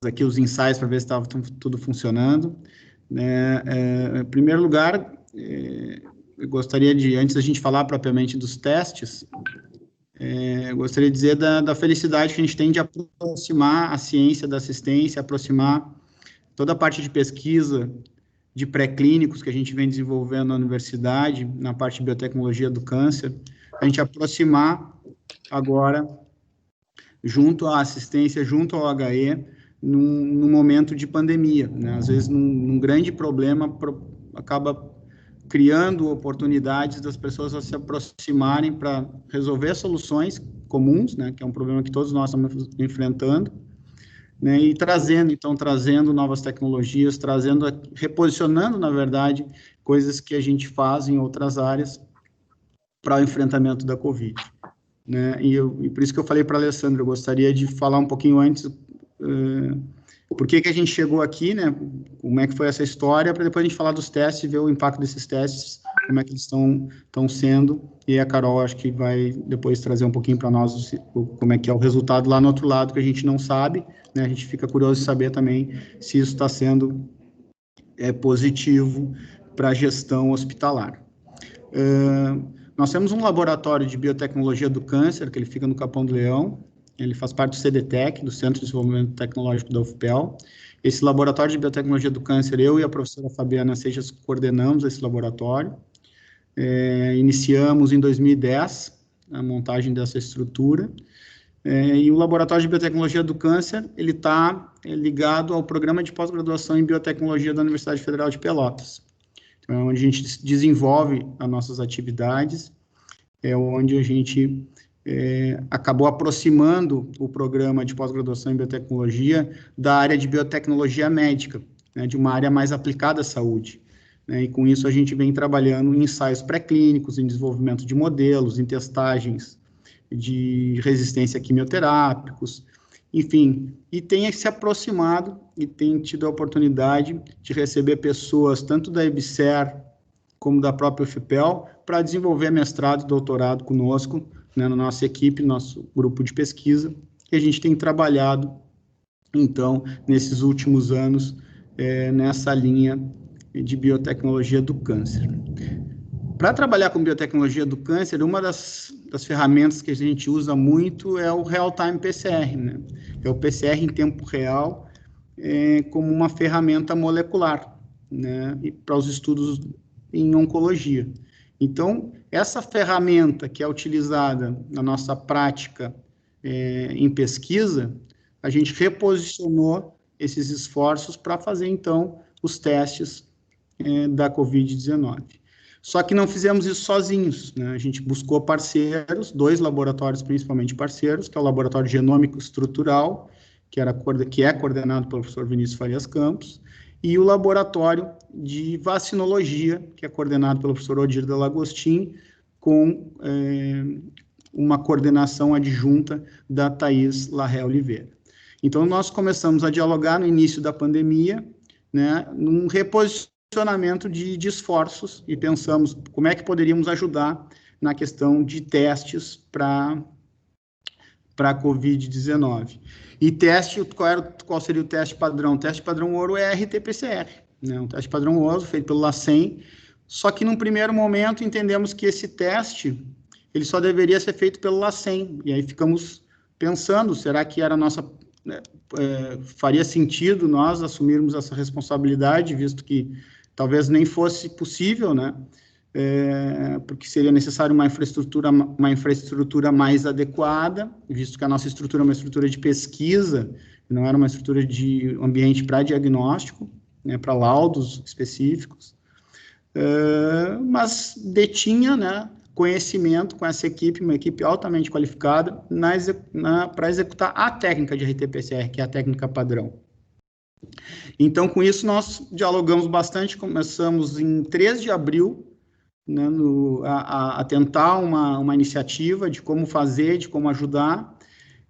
aqui os ensaios para ver se estava tudo funcionando. Né? Em primeiro lugar, eu gostaria de, antes da gente falar propriamente dos testes, eu gostaria de dizer da felicidade que a gente tem de aproximar a ciência da assistência, aproximar toda a parte de pesquisa de pré-clínicos que a gente vem desenvolvendo na universidade, na parte de biotecnologia do câncer, a gente aproximar agora, junto à assistência, junto ao HE, num momento de pandemia, né? Às vezes, num grande problema, acaba criando oportunidades das pessoas a se aproximarem para resolver soluções comuns, né? Que é um problema que todos nós estamos enfrentando, né? E trazendo novas tecnologias, reposicionando, na verdade, coisas que a gente faz em outras áreas para o enfrentamento da Covid. Né? E por isso que eu falei para a Alessandra, eu gostaria de falar um pouquinho antes por que a gente chegou aqui, né? Como é que foi essa história, para depois a gente falar dos testes e ver o impacto desses testes, como é que eles estão sendo, e a Carol acho que vai depois trazer um pouquinho para nós como é que é o resultado lá no outro lado, que a gente não sabe, né? A gente fica curioso de saber também se isso está sendo positivo para a gestão hospitalar. Nós temos um laboratório de biotecnologia do câncer, que ele fica no Capão do Leão, ele faz parte do CDTEC, do Centro de Desenvolvimento Tecnológico da UFPEL. Esse laboratório de biotecnologia do câncer, eu e a professora Fabiana Seixas coordenamos esse laboratório. Iniciamos em 2010 a montagem dessa estrutura. E o laboratório de biotecnologia do câncer, ele está ligado ao programa de pós-graduação em biotecnologia da Universidade Federal de Pelotas. Então, é onde a gente desenvolve as nossas atividades, é onde a gente acabou aproximando o programa de pós-graduação em biotecnologia da área de biotecnologia médica, né, de uma área mais aplicada à saúde. Né, e com isso a gente vem trabalhando em ensaios pré-clínicos, em desenvolvimento de modelos, em testagens de resistência a quimioterápicos, enfim, e tem se aproximado e tem tido a oportunidade de receber pessoas, tanto da EBSER como da própria UFPEL, para desenvolver mestrado e doutorado conosco, né, na nossa equipe, nosso grupo de pesquisa, e a gente tem trabalhado, então, nesses últimos anos, nessa linha de biotecnologia do câncer. Para trabalhar com biotecnologia do câncer, uma das ferramentas que a gente usa muito é o Real-Time PCR, né? É o PCR em tempo real, como uma ferramenta molecular, né? E para os estudos em oncologia. Então, essa ferramenta que é utilizada na nossa prática em pesquisa, a gente reposicionou esses esforços para fazer, então, os testes da Covid-19. Só que não fizemos isso sozinhos, né? A gente buscou parceiros, 2 laboratórios principalmente parceiros, que é o Laboratório Genômico Estrutural, que é coordenado pelo professor Vinícius Farias Campos, e o Laboratório de Vacinologia, que é coordenado pelo professor Odir Delagostin, com uma coordenação adjunta da Thaís Larré Oliveira. Então, nós começamos a dialogar no início da pandemia, né, num reposicionamento de esforços, e pensamos como é que poderíamos ajudar na questão de testes para a Covid-19. E qual seria o teste padrão? O teste padrão ouro é RT-PCR, né? Um teste padrão ouro feito pelo LACEN, só que num primeiro momento entendemos que esse teste ele só deveria ser feito pelo LACEN, e aí ficamos pensando, será que era faria sentido nós assumirmos essa responsabilidade, visto que talvez nem fosse possível, né? Porque seria necessário uma infraestrutura mais adequada, visto que a nossa estrutura é uma estrutura de pesquisa, não era uma estrutura de ambiente para diagnóstico, né, para laudos específicos, mas detinha, né, conhecimento com essa equipe, uma equipe altamente qualificada, para executar a técnica de RT-PCR, que é a técnica padrão. Então, com isso, nós dialogamos bastante, começamos em 3 de abril, né, a tentar uma iniciativa de como fazer, de como ajudar.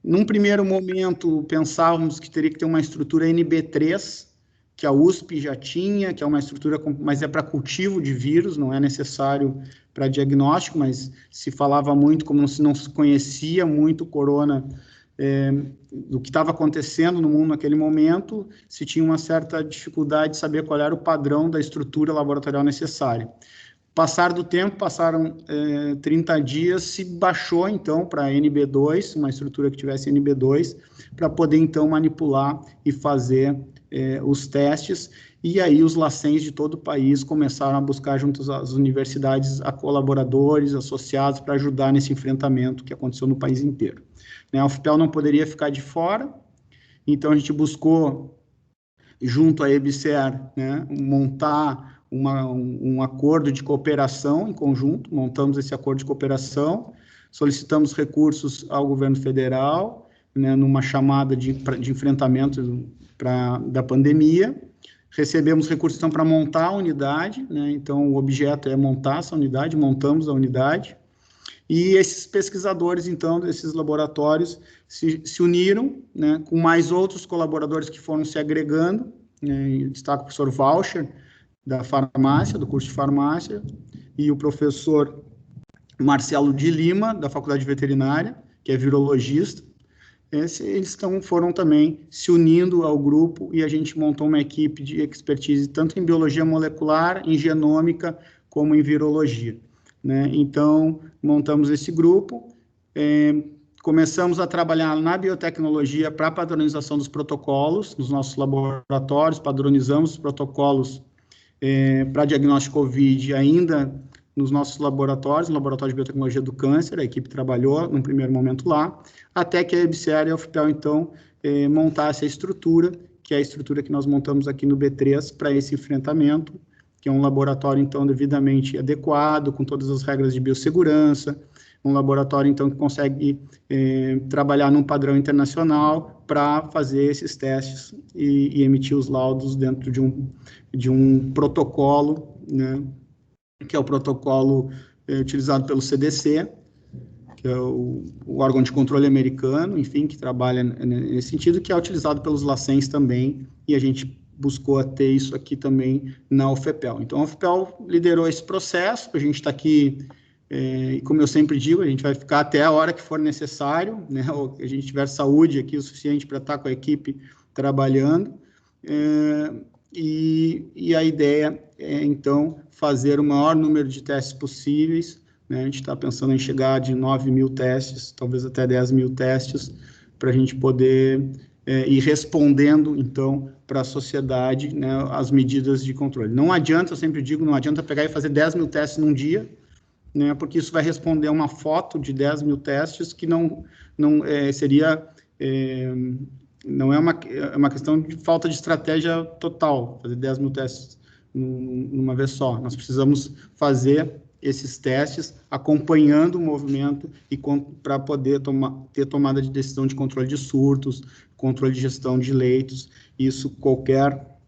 Num primeiro momento, pensávamos que teria que ter uma estrutura NB3, que a USP já tinha, que é uma estrutura, mas é para cultivo de vírus, não é necessário para diagnóstico, mas se falava muito, como se não se conhecia muito o corona, do que estava acontecendo no mundo naquele momento, se tinha uma certa dificuldade de saber qual era o padrão da estrutura laboratorial necessária. Passar do tempo, passaram 30 dias, se baixou, então, para NB2, uma estrutura que tivesse NB2, para poder, então, manipular e fazer os testes, e aí os LACENs de todo o país começaram a buscar junto às universidades a colaboradores, associados, para ajudar nesse enfrentamento que aconteceu no país inteiro. A UFPEL não poderia ficar de fora, então a gente buscou, junto à EBSER, montar um acordo de cooperação em conjunto, montamos esse acordo de cooperação, solicitamos recursos ao governo federal, numa chamada de enfrentamento da pandemia, recebemos recursos, então, para montar a unidade, então o objeto é montar essa unidade, montamos a unidade, e esses pesquisadores, então, desses laboratórios, se uniram, com mais outros colaboradores que foram se agregando, destaco o professor Walcher, da farmácia, do curso de farmácia, e o professor Marcelo de Lima, da Faculdade Veterinária, que é virologista. Eles foram também se unindo ao grupo e a gente montou uma equipe de expertise, tanto em biologia molecular, em genômica, como em virologia. Então, montamos esse grupo, começamos a trabalhar na biotecnologia para a padronização dos protocolos, nos nossos laboratórios, padronizamos os protocolos para diagnóstico COVID ainda nos nossos laboratórios, no Laboratório de Biotecnologia do Câncer, a equipe trabalhou num primeiro momento lá, até que a EBSER e a UFPEL, então, montasse a estrutura, que é a estrutura que nós montamos aqui no B3 para esse enfrentamento, que é um laboratório, então, devidamente adequado, com todas as regras de biossegurança, um laboratório, então, que consegue trabalhar num padrão internacional para fazer esses testes e emitir os laudos dentro de um protocolo, que é o protocolo utilizado pelo CDC, que é o órgão de controle americano, enfim, que trabalha nesse sentido, que é utilizado pelos LACENs também, e a gente buscou ter isso aqui também na UFPEL. Então, a UFPEL liderou esse processo, a gente está aqui, e como eu sempre digo, a gente vai ficar até a hora que for necessário, ou que a gente tiver saúde aqui o suficiente para estar com a equipe trabalhando, e a ideia é, então, fazer o maior número de testes possíveis, a gente está pensando em chegar de 9.000 testes, talvez até 10.000 testes, para a gente poder ir respondendo, então, para a sociedade, as medidas de controle. Não adianta, eu sempre digo, não adianta pegar e fazer 10.000 testes num dia, porque isso vai responder a uma foto de 10.000 testes que não seria... não é uma questão de falta de estratégia total, fazer 10.000 testes numa vez só. Nós precisamos fazer esses testes acompanhando o movimento e para poder ter tomada de decisão de controle de surtos, controle de gestão de leitos. Isso, qualquer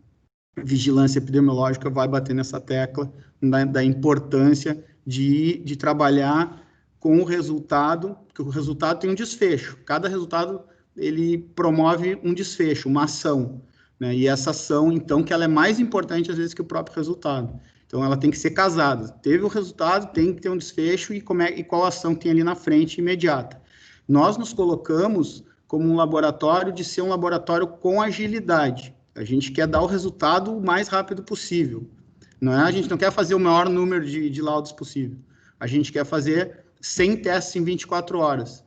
vigilância epidemiológica vai bater nessa tecla da importância de trabalhar com o resultado, porque o resultado tem um desfecho. Cada resultado ele promove um desfecho, uma ação, e essa ação, então, que ela é mais importante, às vezes, que o próprio resultado. Então, ela tem que ser casada. Teve o resultado, tem que ter um desfecho, e qual ação tem ali na frente, imediata. Nós nos colocamos como um laboratório de ser um laboratório com agilidade. A gente quer dar o resultado o mais rápido possível. A gente não quer fazer o maior número de laudos possível. A gente quer fazer 100 testes em 24 horas,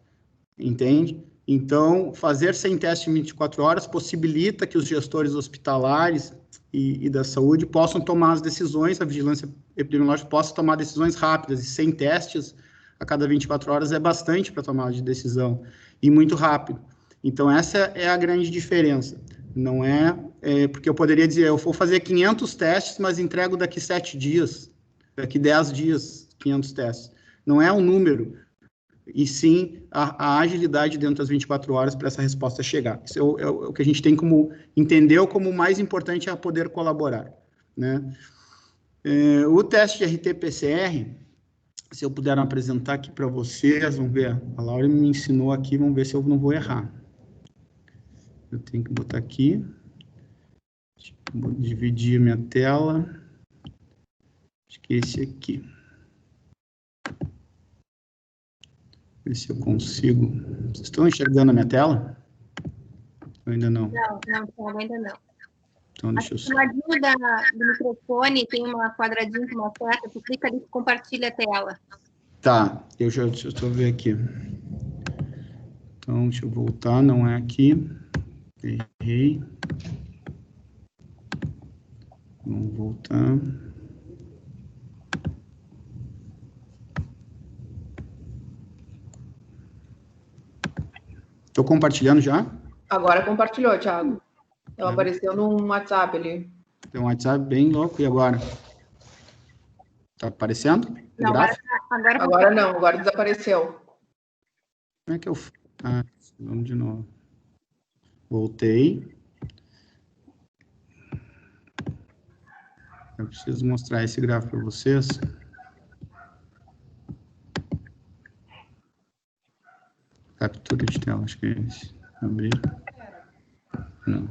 entende? Então, fazer 100 testes em 24 horas possibilita que os gestores hospitalares e da saúde possam tomar as decisões, a vigilância epidemiológica possa tomar decisões rápidas, e 100 testes a cada 24 horas é bastante para tomar de decisão, e muito rápido. Então, essa é a grande diferença. Não porque eu poderia dizer, eu vou fazer 500 testes, mas entrego daqui 7 dias, daqui 10 dias, 500 testes. Não é um número, e sim a agilidade dentro das 24 horas para essa resposta chegar. Isso é o que a gente tem como entender como o mais importante é poder colaborar, o teste de RT-PCR, se eu puder apresentar aqui para vocês, vamos ver, a Laura me ensinou aqui, vamos ver se eu não vou errar. Eu tenho que botar aqui, vou dividir minha tela, acho que é esse aqui. Ver se eu consigo. Vocês estão enxergando a minha tela? Ou ainda não? Não, ainda não. Então, deixa eu só... No ladinho do microfone tem uma quadradinho com uma seta, tu clica ali e compartilha a tela. Tá, deixa eu só ver aqui. Então, deixa eu voltar, não é aqui. Errei. Vamos voltar. Estou compartilhando já? Agora compartilhou, Thiago. Então apareceu no WhatsApp ali. Tem um WhatsApp bem louco, e agora? Tá aparecendo? Não, agora não, agora desapareceu. Como é que eu... Ah, vamos de novo. Voltei. Eu preciso mostrar esse gráfico para vocês. Captura de tela, acho que é esse. Abrir. Não.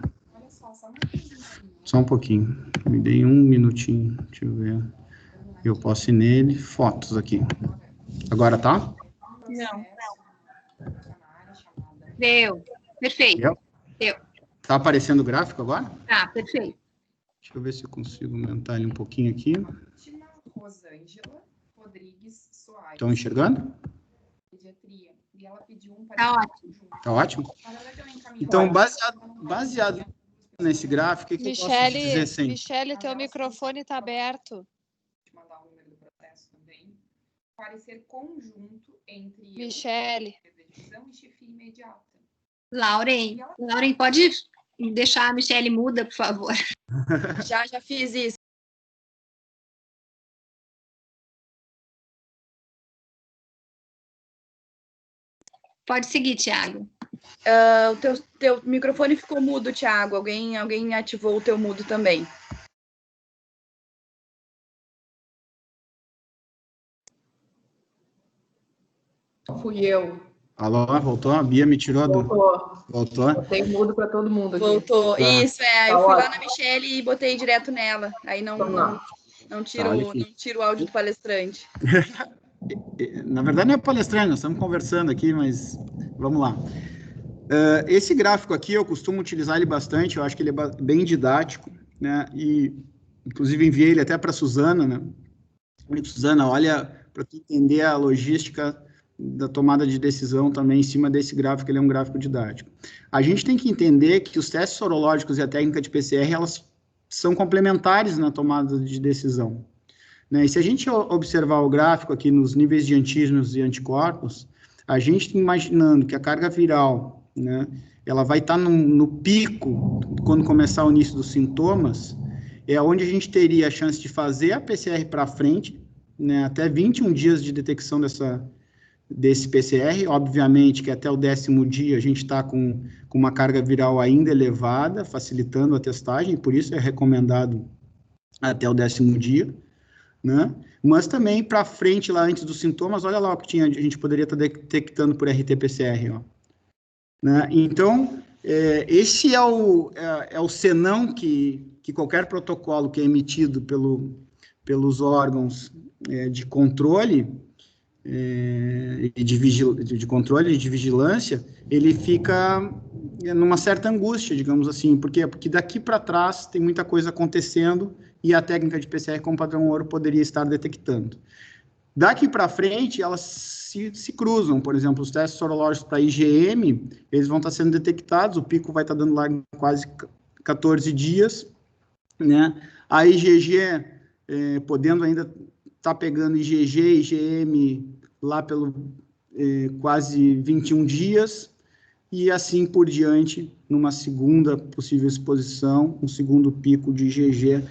Só um pouquinho. Me dei um minutinho. Deixa eu ver. Eu posso ir nele. Fotos aqui. Agora tá? Não. Deu. Perfeito. Deu. Tá aparecendo o gráfico agora? Tá, perfeito. Deixa eu ver se eu consigo aumentar ele um pouquinho aqui. Rosângela Rodrigues Soares. Estão enxergando? Pediatria. E ela pediu um Tá ótimo. Tá ótimo? Então, baseado nesse gráfico, o que eu posso dizer assim? Michele, teu microfone está aberto. Vou te mandar o número do processo também. Parecer conjunto entre Michele e chefia imediata. Lauren, pode deixar a Michele muda, por favor? Já fiz isso. Pode seguir, Thiago. O teu microfone ficou mudo, Thiago. Alguém ativou o teu mudo também. Fui eu. Alô, voltou? A Bia me tirou do... Voltou? Botei mudo para todo mundo aqui. Voltou. Tá. Isso, Tá eu fui ótimo. lá na Michele e botei direto nela. Aí não tiro o áudio do palestrante. Na verdade, não é palestrante, nós estamos conversando aqui, mas vamos lá. Esse gráfico aqui, eu costumo utilizar ele bastante, eu acho que ele é bem didático, né? E, inclusive, enviei ele até para a Suzana, né? Suzana, olha, para tu entender a logística da tomada de decisão também em cima desse gráfico, ele é um gráfico didático. A gente tem que entender que os testes sorológicos e a técnica de PCR, elas são complementares na tomada de decisão, né? E se a gente observar o gráfico aqui nos níveis de antígenos e anticorpos, a gente está imaginando que a carga viral, né, ela vai estar no pico, quando começar o início dos sintomas, é onde a gente teria a chance de fazer a PCR para frente, né, até 21 dias de detecção desse PCR, obviamente que até o 10º dia a gente está com uma carga viral ainda elevada, facilitando a testagem, por isso é recomendado até o 10º dia, né? Mas também para frente, lá antes dos sintomas, olha lá o que a gente poderia estar detectando por RT-PCR, ó. Né? Então, esse é o senão que qualquer protocolo que é emitido pelos órgãos de controle, de controle e de vigilância, ele fica numa certa angústia, digamos assim. Por quê? Porque daqui para trás tem muita coisa acontecendo e a técnica de PCR com padrão ouro poderia estar detectando. Daqui para frente, elas se cruzam. Por exemplo, os testes sorológicos para IgM, eles vão estar sendo detectados, o pico vai estar dando lá em quase 14 dias, né? A IgG, podendo ainda estar pegando IgG e IgM lá pelo quase 21 dias, e assim por diante, numa segunda possível exposição, um segundo pico de IgG,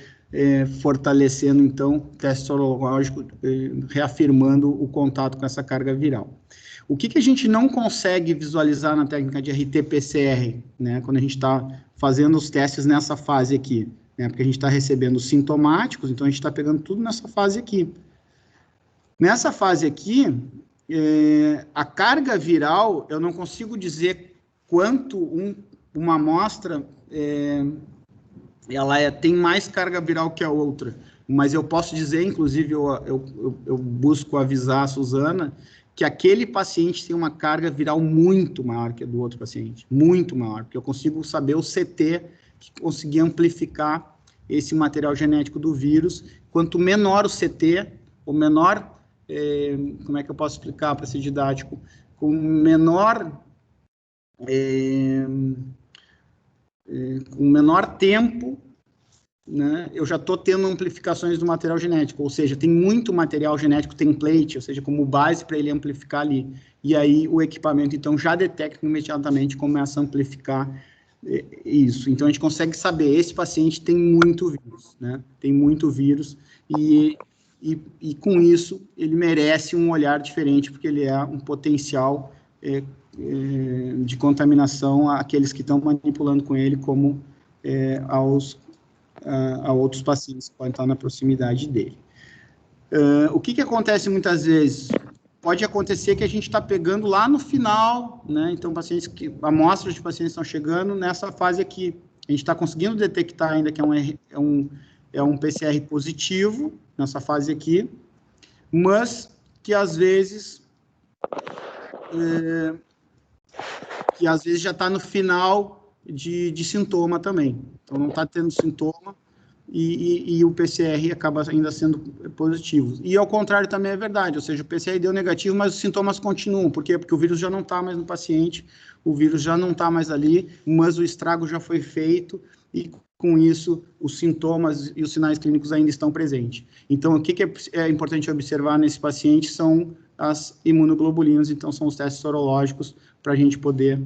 fortalecendo, então, o teste sorológico, reafirmando o contato com essa carga viral. O que a gente não consegue visualizar na técnica de RT-PCR, né, quando a gente está fazendo os testes nessa fase aqui, né, porque a gente está recebendo os sintomáticos, então a gente está pegando tudo nessa fase aqui. Nessa fase aqui, a carga viral, eu não consigo dizer quanto uma amostra ela tem mais carga viral que a outra, mas eu posso dizer, inclusive, eu busco avisar a Suzana, que aquele paciente tem uma carga viral muito maior que a do outro paciente, muito maior, porque eu consigo saber o CT que conseguir amplificar esse material genético do vírus. Quanto menor o CT, ou menor, como é que eu posso explicar para ser didático? Com menor tempo, né, eu já estou tendo amplificações do material genético, ou seja, tem muito material genético template, ou seja, como base para ele amplificar ali. E aí o equipamento, então, já detecta imediatamente, começa a amplificar isso. Então, a gente consegue saber, esse paciente tem muito vírus, né? Tem muito vírus, e com isso, ele merece um olhar diferente, porque ele é um potencial de contaminação àqueles que estão manipulando com ele, como a outros pacientes que podem estar na proximidade dele. O que acontece muitas vezes? Pode acontecer que a gente está pegando lá no final, né? Então, amostras de pacientes estão chegando nessa fase aqui. A gente está conseguindo detectar ainda que é um PCR positivo, nessa fase aqui, mas que às vezes já está no final de sintoma também. Então, não está tendo sintoma e o PCR acaba ainda sendo positivo. E, ao contrário, também é verdade, ou seja, o PCR deu negativo, mas os sintomas continuam. Por quê? Porque o vírus já não está mais no paciente, o vírus já não está mais ali, mas o estrago já foi feito e, com isso, os sintomas e os sinais clínicos ainda estão presentes. Então, o que é importante observar nesse paciente são as imunoglobulinas, então são os testes sorológicos para a gente poder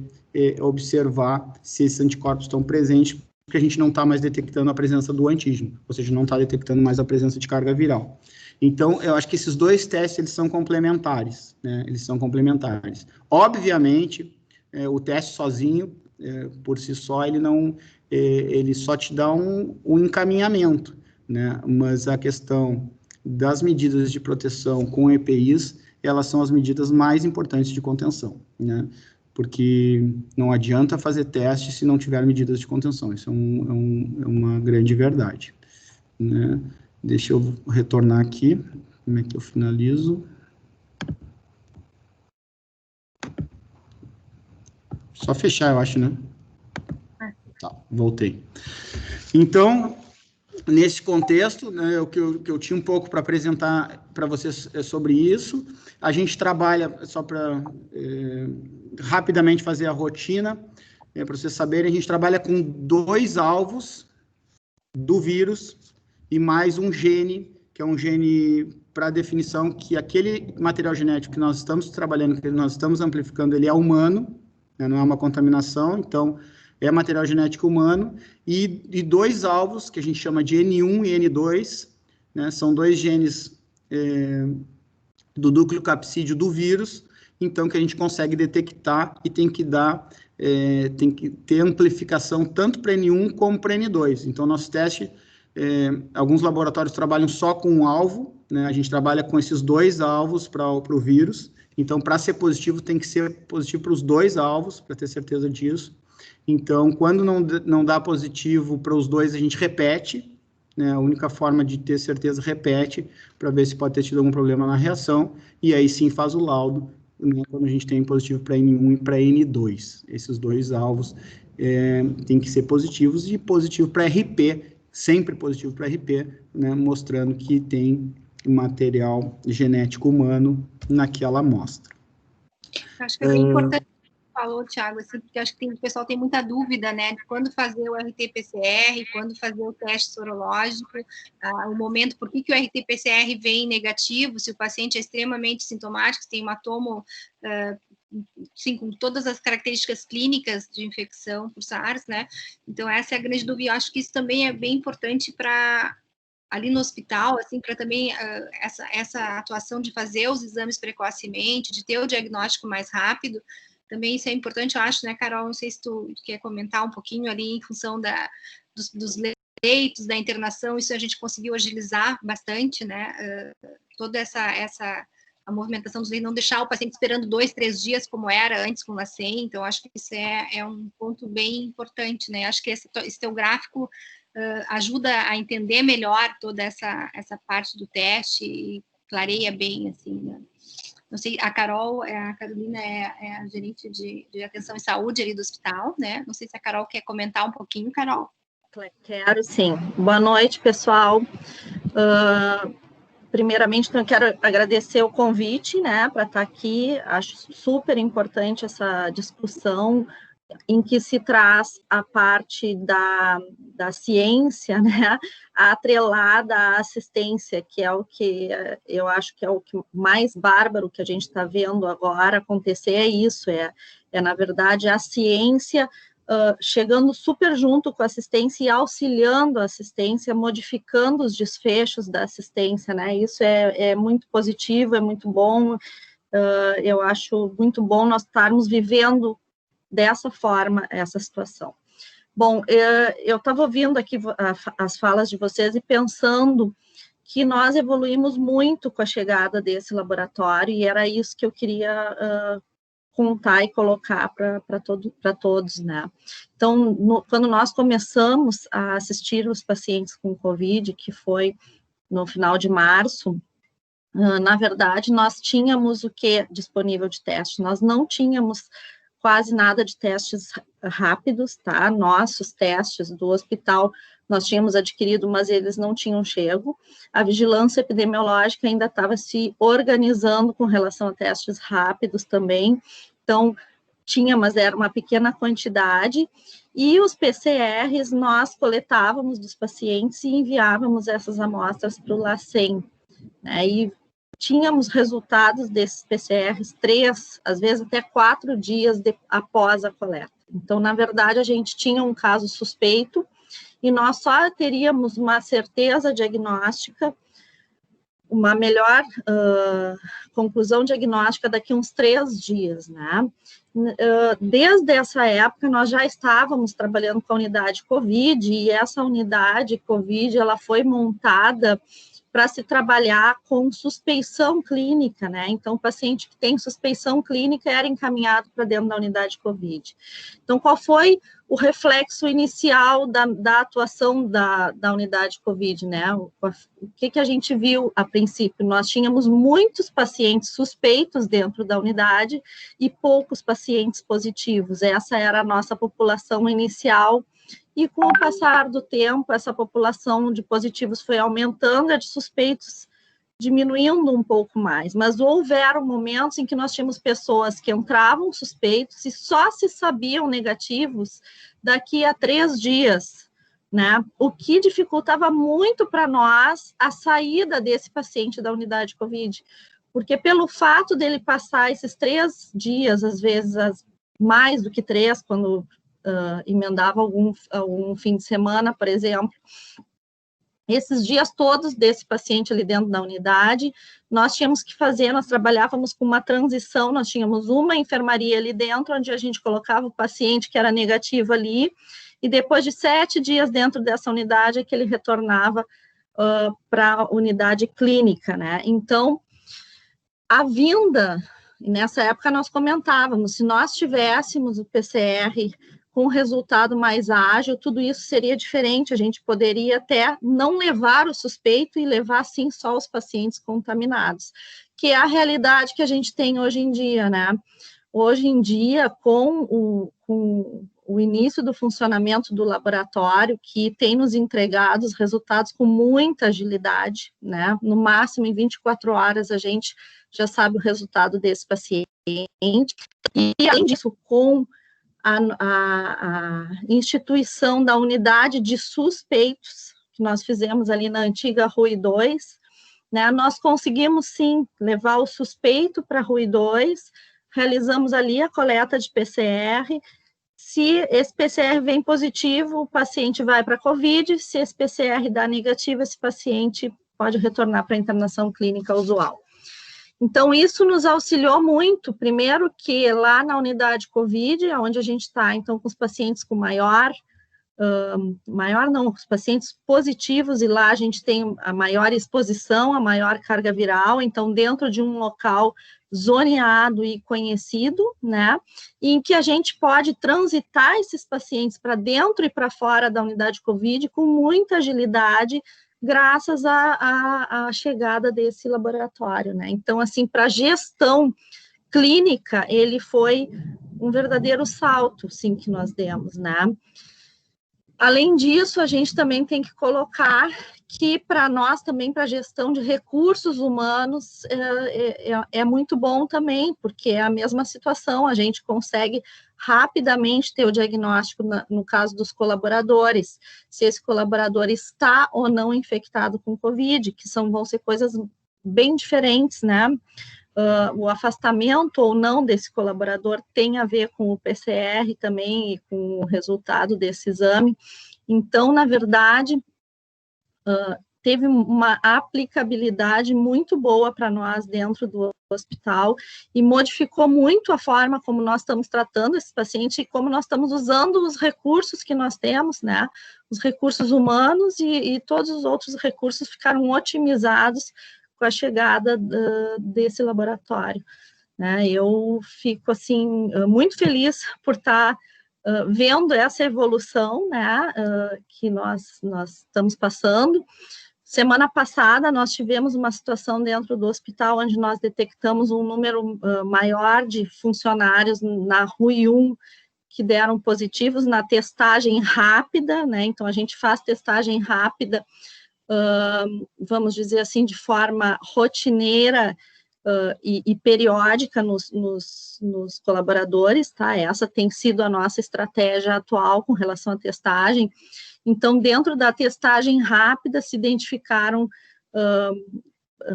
observar se esses anticorpos estão presentes, porque a gente não está mais detectando a presença do antígeno, ou seja, não está detectando mais a presença de carga viral. Então, eu acho que esses dois testes, eles são complementares, né? Eles são complementares. Obviamente, o teste sozinho, por si só, ele só te dá um encaminhamento, né? Mas a questão das medidas de proteção com EPIs, elas são as medidas mais importantes de contenção, né? Porque não adianta fazer teste se não tiver medidas de contenção. Isso é uma grande verdade, né? Deixa eu retornar aqui. Como é que eu finalizo? Só fechar, eu acho, né? Tá, voltei. Então, nesse contexto, né, o que eu tinha um pouco para apresentar para vocês sobre isso. A gente trabalha, só para rapidamente fazer a rotina, para vocês saberem, a gente trabalha com 2 alvos do vírus e mais um gene, que é um gene para definição que aquele material genético que nós estamos trabalhando, que nós estamos amplificando, ele é humano, né, não é uma contaminação, então é material genético humano, e 2 alvos, que a gente chama de N1 e N2, né, são 2 genes do núcleo capsídeo do vírus, então que a gente consegue detectar e tem que ter amplificação tanto para N1 como para N2. Então, nosso teste, alguns laboratórios trabalham só com um alvo, né, a gente trabalha com esses 2 alvos para o vírus, então, para ser positivo, tem que ser positivo para os 2 alvos, para ter certeza disso. Então, quando não dá positivo para os 2, a gente repete, né, a única forma de ter certeza, repete, para ver se pode ter tido algum problema na reação, e aí sim faz o laudo, né, quando a gente tem positivo para N1 e para N2. Esses 2 alvos têm que ser positivos, e positivo para RP, sempre positivo para RP, né, mostrando que tem material genético humano naquela amostra. Acho que é bem importante falou, Thiago, assim, porque acho que o pessoal tem muita dúvida, né, de quando fazer o RT-PCR, quando fazer o teste sorológico, o momento, por que o RT-PCR vem negativo, se o paciente é extremamente sintomático, tem hematomo, sim, com todas as características clínicas de infecção por SARS, né, então essa é a grande dúvida. Eu acho que isso também é bem importante para ali no hospital, assim, para também essa atuação de fazer os exames precocemente, de ter o diagnóstico mais rápido. Também isso é importante, eu acho, né, Carol? Não sei se tu quer comentar um pouquinho ali em função dos leitos, da internação, isso a gente conseguiu agilizar bastante, né? Toda a movimentação dos leitos, não deixar o paciente esperando 2, 3 dias, como era antes com o LACEN, então acho que isso é um ponto bem importante, né? Acho que esse teu gráfico ajuda a entender melhor toda essa parte do teste e clareia bem, assim, né? Não sei, a Carolina é a gerente de atenção e saúde ali do hospital, né? Não sei se a Carol quer comentar um pouquinho, Carol. Quero sim. Boa noite, pessoal. Primeiramente, então, eu quero agradecer o convite, né, para estar aqui. Acho super importante essa discussão em que se traz a parte da ciência, né, atrelada à assistência, que é o que eu acho que é o que mais bárbaro que a gente está vendo agora acontecer, é isso, na verdade, a ciência chegando super junto com a assistência e auxiliando a assistência, modificando os desfechos da assistência, né? Isso é muito positivo, é muito bom. Eu acho muito bom nós estarmos vivendo dessa forma essa situação. Bom, eu estava ouvindo aqui as falas de vocês e pensando que nós evoluímos muito com a chegada desse laboratório, e era isso que eu queria contar e colocar para todos, né? Então, quando nós começamos a assistir os pacientes com COVID, que foi no final de março, na verdade, nós tínhamos o que disponível de teste? Nós não tínhamos quase nada de testes rápidos, tá? Nossos testes do hospital nós tínhamos adquirido, mas eles não tinham chego. A vigilância epidemiológica ainda estava se organizando com relação a testes rápidos também. Então, mas era uma pequena quantidade. E os PCRs nós coletávamos dos pacientes e enviávamos essas amostras para o LACEN, né? E tínhamos resultados desses PCRs 3, às vezes até 4 dias após a coleta. Então, na verdade, a gente tinha um caso suspeito e nós só teríamos uma certeza diagnóstica, uma melhor conclusão diagnóstica daqui a uns 3 dias, né? Desde essa época, nós já estávamos trabalhando com a unidade COVID, e essa unidade COVID, ela foi montada para se trabalhar com suspeição clínica, né? Então, o paciente que tem suspeição clínica era encaminhado para dentro da unidade COVID. Então, qual foi o reflexo inicial da atuação da unidade COVID, né? O que a gente viu a princípio? Nós tínhamos muitos pacientes suspeitos dentro da unidade e poucos pacientes positivos. Essa era a nossa população inicial. E com o passar do tempo, essa população de positivos foi aumentando, a de suspeitos diminuindo um pouco mais. Mas houveram momentos em que nós tínhamos pessoas que entravam suspeitos e só se sabiam negativos daqui a 3 dias, né? O que dificultava muito para nós a saída desse paciente da unidade COVID. Porque pelo fato dele passar esses 3 dias, às vezes mais do que 3, quando emendava algum fim de semana, por exemplo, esses dias todos desse paciente ali dentro da unidade, nós tínhamos que fazer, nós trabalhávamos com uma transição, nós tínhamos uma enfermaria ali dentro, onde a gente colocava o paciente que era negativo ali, e depois de 7 dias dentro dessa unidade, é que ele retornava para a unidade clínica, né? Então, a vinda, nessa época nós comentávamos, se nós tivéssemos o PCR com resultado mais ágil, tudo isso seria diferente, a gente poderia até não levar o suspeito e levar, sim, só os pacientes contaminados, que é a realidade que a gente tem hoje em dia, né? Hoje em dia, com o início do funcionamento do laboratório, que tem nos entregado os resultados com muita agilidade, né? No máximo, em 24 horas, a gente já sabe o resultado desse paciente, e, além disso, com a instituição da unidade de suspeitos, que nós fizemos ali na antiga RUI 2, né, nós conseguimos, sim, levar o suspeito para a RUI 2, realizamos ali a coleta de PCR, se esse PCR vem positivo, o paciente vai para a COVID, se esse PCR dá negativo, esse paciente pode retornar para a internação clínica usual. Então, isso nos auxiliou muito, primeiro que lá na unidade COVID, onde a gente está, então, com os pacientes com os pacientes positivos, e lá a gente tem a maior exposição, a maior carga viral, então, dentro de um local zoneado e conhecido, né, em que a gente pode transitar esses pacientes para dentro e para fora da unidade COVID com muita agilidade, graças à chegada desse laboratório, né? Então, assim, para a gestão clínica, ele foi um verdadeiro salto, sim, que nós demos, né? Além disso, a gente também tem que colocar que para nós também, para a gestão de recursos humanos, é muito bom também, porque é a mesma situação, a gente consegue rapidamente ter o diagnóstico no caso dos colaboradores, se esse colaborador está ou não infectado com Covid, que vão ser coisas bem diferentes, né? O afastamento ou não desse colaborador tem a ver com o PCR também e com o resultado desse exame. Então, na verdade, teve uma aplicabilidade muito boa para nós dentro do hospital e modificou muito a forma como nós estamos tratando esse paciente e como nós estamos usando os recursos que nós temos, né? Os recursos humanos e todos os outros recursos ficaram otimizados com a chegada desse laboratório, né? Eu fico, assim, muito feliz por estar vendo essa evolução, né, que nós estamos passando. Semana passada, nós tivemos uma situação dentro do hospital onde nós detectamos um número maior de funcionários na RUI 1 que deram positivos na testagem rápida, né? Então, a gente faz testagem rápida, vamos dizer assim, de forma rotineira e periódica nos colaboradores, tá? Essa tem sido a nossa estratégia atual com relação à testagem. Então, dentro da testagem rápida, se identificaram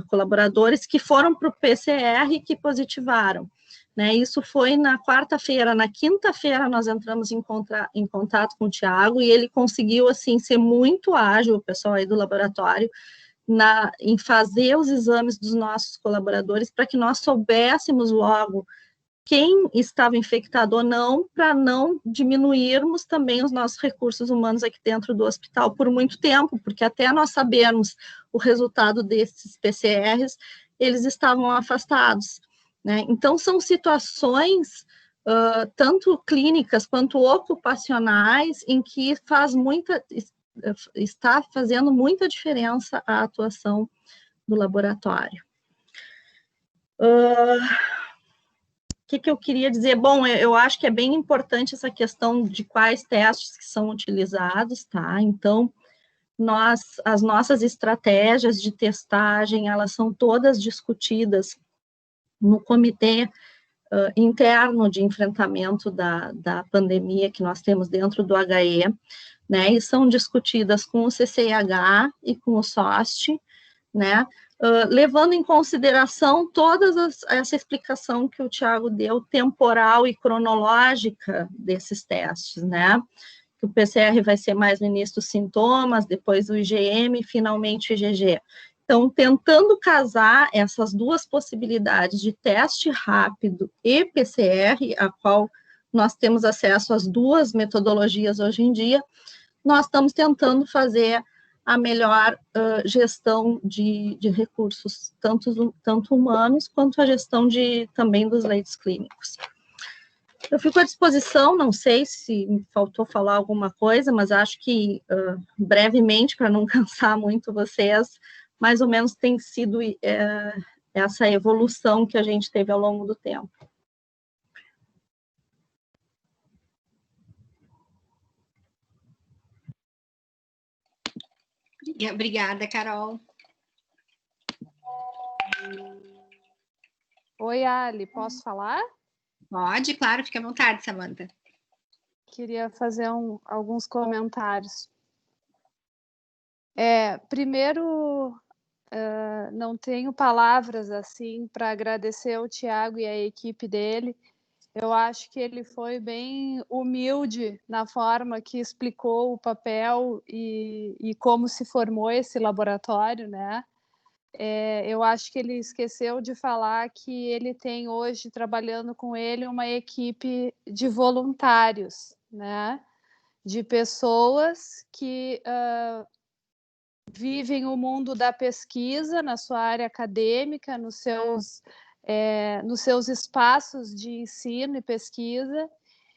colaboradores que foram para o PCR e que positivaram, né? Isso foi na quarta-feira. Na quinta-feira, nós entramos em contato com o Tiago e ele conseguiu, assim, ser muito ágil, o pessoal aí do laboratório, em fazer os exames dos nossos colaboradores para que nós soubéssemos logo quem estava infectado ou não, para não diminuirmos também os nossos recursos humanos aqui dentro do hospital por muito tempo, porque até nós sabermos o resultado desses PCRs, eles estavam afastados, né? Então, são situações, tanto clínicas quanto ocupacionais, em que está fazendo muita diferença a atuação do laboratório. O que eu queria dizer? Bom, eu acho que é bem importante essa questão de quais testes que são utilizados, tá? Então, as nossas estratégias de testagem, elas são todas discutidas no comitê interno de enfrentamento da pandemia que nós temos dentro do HE, né? E são discutidas com o CCIH e com o SOST, né? Levando em consideração essa explicação que o Tiago deu, temporal e cronológica desses testes, né? Que o PCR vai ser mais no início dos sintomas, depois o IgM e finalmente o IgG. Então, tentando casar essas duas possibilidades de teste rápido e PCR, a qual nós temos acesso às duas metodologias hoje em dia, nós estamos tentando fazer a melhor gestão de recursos, tanto humanos, quanto a gestão também dos leitos clínicos. Eu fico à disposição, não sei se me faltou falar alguma coisa, mas acho que, brevemente, para não cansar muito vocês, mais ou menos tem sido essa evolução que a gente teve ao longo do tempo. Obrigada, Carol. Oi, Ali, posso falar? Pode, claro, fique à vontade, Samantha. Queria fazer alguns comentários. Primeiro, não tenho palavras assim para agradecer ao Tiago e a equipe dele. Eu acho que ele foi bem humilde na forma que explicou o papel e como se formou esse laboratório, né? Eu acho que ele esqueceu de falar que ele tem hoje, trabalhando com ele, uma equipe de voluntários, né? De pessoas que vivem o mundo da pesquisa na sua área acadêmica, nos seus espaços de ensino e pesquisa,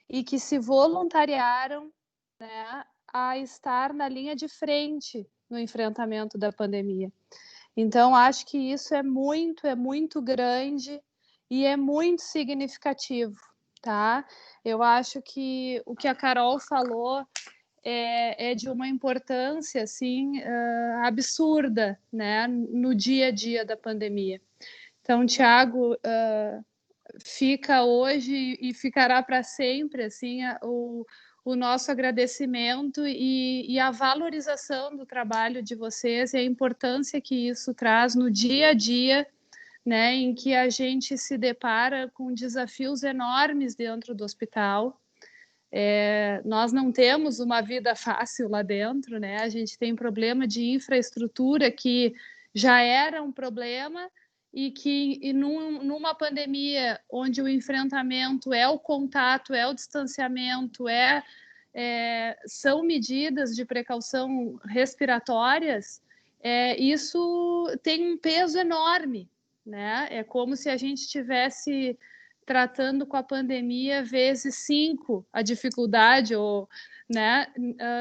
e que se voluntariaram, né, a estar na linha de frente no enfrentamento da pandemia. Então, acho que isso é muito grande e é muito significativo, tá? Eu acho que o que a Carol falou é de uma importância, assim, absurda, né, no dia a dia da pandemia. Então, Tiago, fica hoje e ficará para sempre, assim, o nosso agradecimento e a valorização do trabalho de vocês e a importância que isso traz no dia a dia, né, em que a gente se depara com desafios enormes dentro do hospital. Nós não temos uma vida fácil lá dentro, né? A gente tem problema de infraestrutura que já era um problema e que numa pandemia onde o enfrentamento é o contato, é o distanciamento, são medidas de precaução respiratórias, isso tem um peso enorme, né? É como se a gente estivesse tratando com a pandemia vezes 5 a dificuldade, ou, né,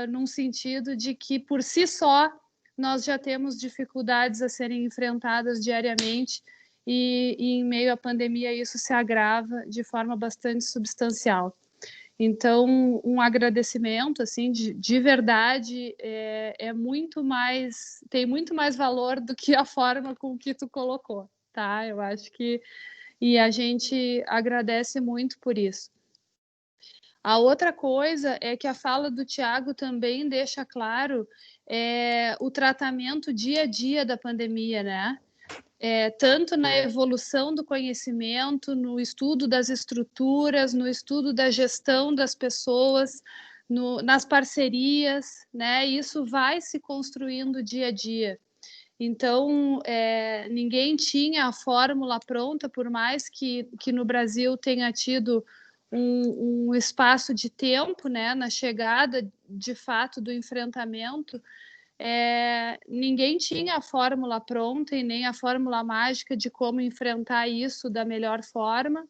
num sentido de que, por si só, nós já temos dificuldades a serem enfrentadas diariamente e em meio à pandemia isso se agrava de forma bastante substancial. Então, um agradecimento, assim, de verdade, tem muito mais valor do que a forma com que tu colocou, tá? Eu acho que e a gente agradece muito por isso. A outra coisa é que a fala do Tiago também deixa claro o tratamento dia a dia da pandemia, né? Tanto na evolução do conhecimento, no estudo das estruturas, no estudo da gestão das pessoas, nas parcerias, né? Isso vai se construindo dia a dia. Então, ninguém tinha a fórmula pronta, por mais que no Brasil tenha tido um espaço de tempo, né, na chegada, de fato, do enfrentamento, ninguém tinha a fórmula pronta e nem a fórmula mágica de como enfrentar isso da melhor forma.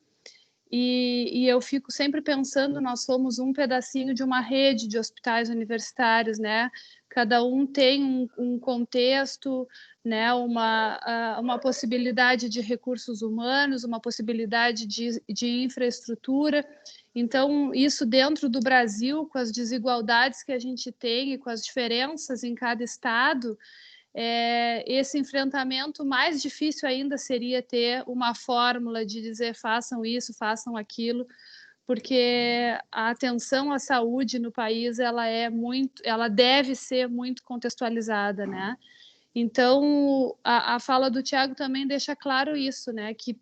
E eu fico sempre pensando, nós somos um pedacinho de uma rede de hospitais universitários, né? Cada um tem um contexto, né? Uma possibilidade de recursos humanos, uma possibilidade de infraestrutura. Então, isso dentro do Brasil, com as desigualdades que a gente tem e com as diferenças em cada estado, esse enfrentamento, mais difícil ainda seria ter uma fórmula de dizer façam isso, façam aquilo, porque a atenção à saúde no país ela deve ser muito contextualizada, né? Então a fala do Tiago também deixa claro isso, né? Que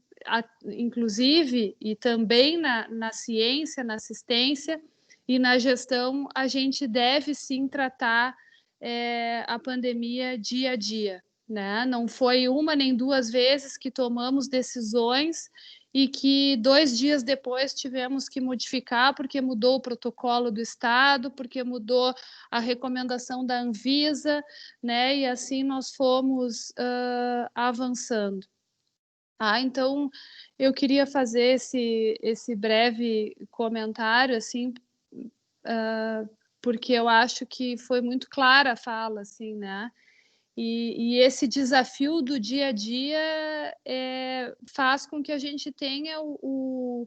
inclusive e também na ciência, na assistência e na gestão a gente deve sim tratar a pandemia dia a dia, né? Não foi uma nem duas vezes que tomamos decisões e que 2 dias depois tivemos que modificar porque mudou o protocolo do Estado, porque mudou a recomendação da Anvisa, né? E assim nós fomos avançando. Então, eu queria fazer esse breve comentário, assim, porque eu acho que foi muito clara a fala, assim, né? E esse desafio do dia a dia faz com que a gente tenha o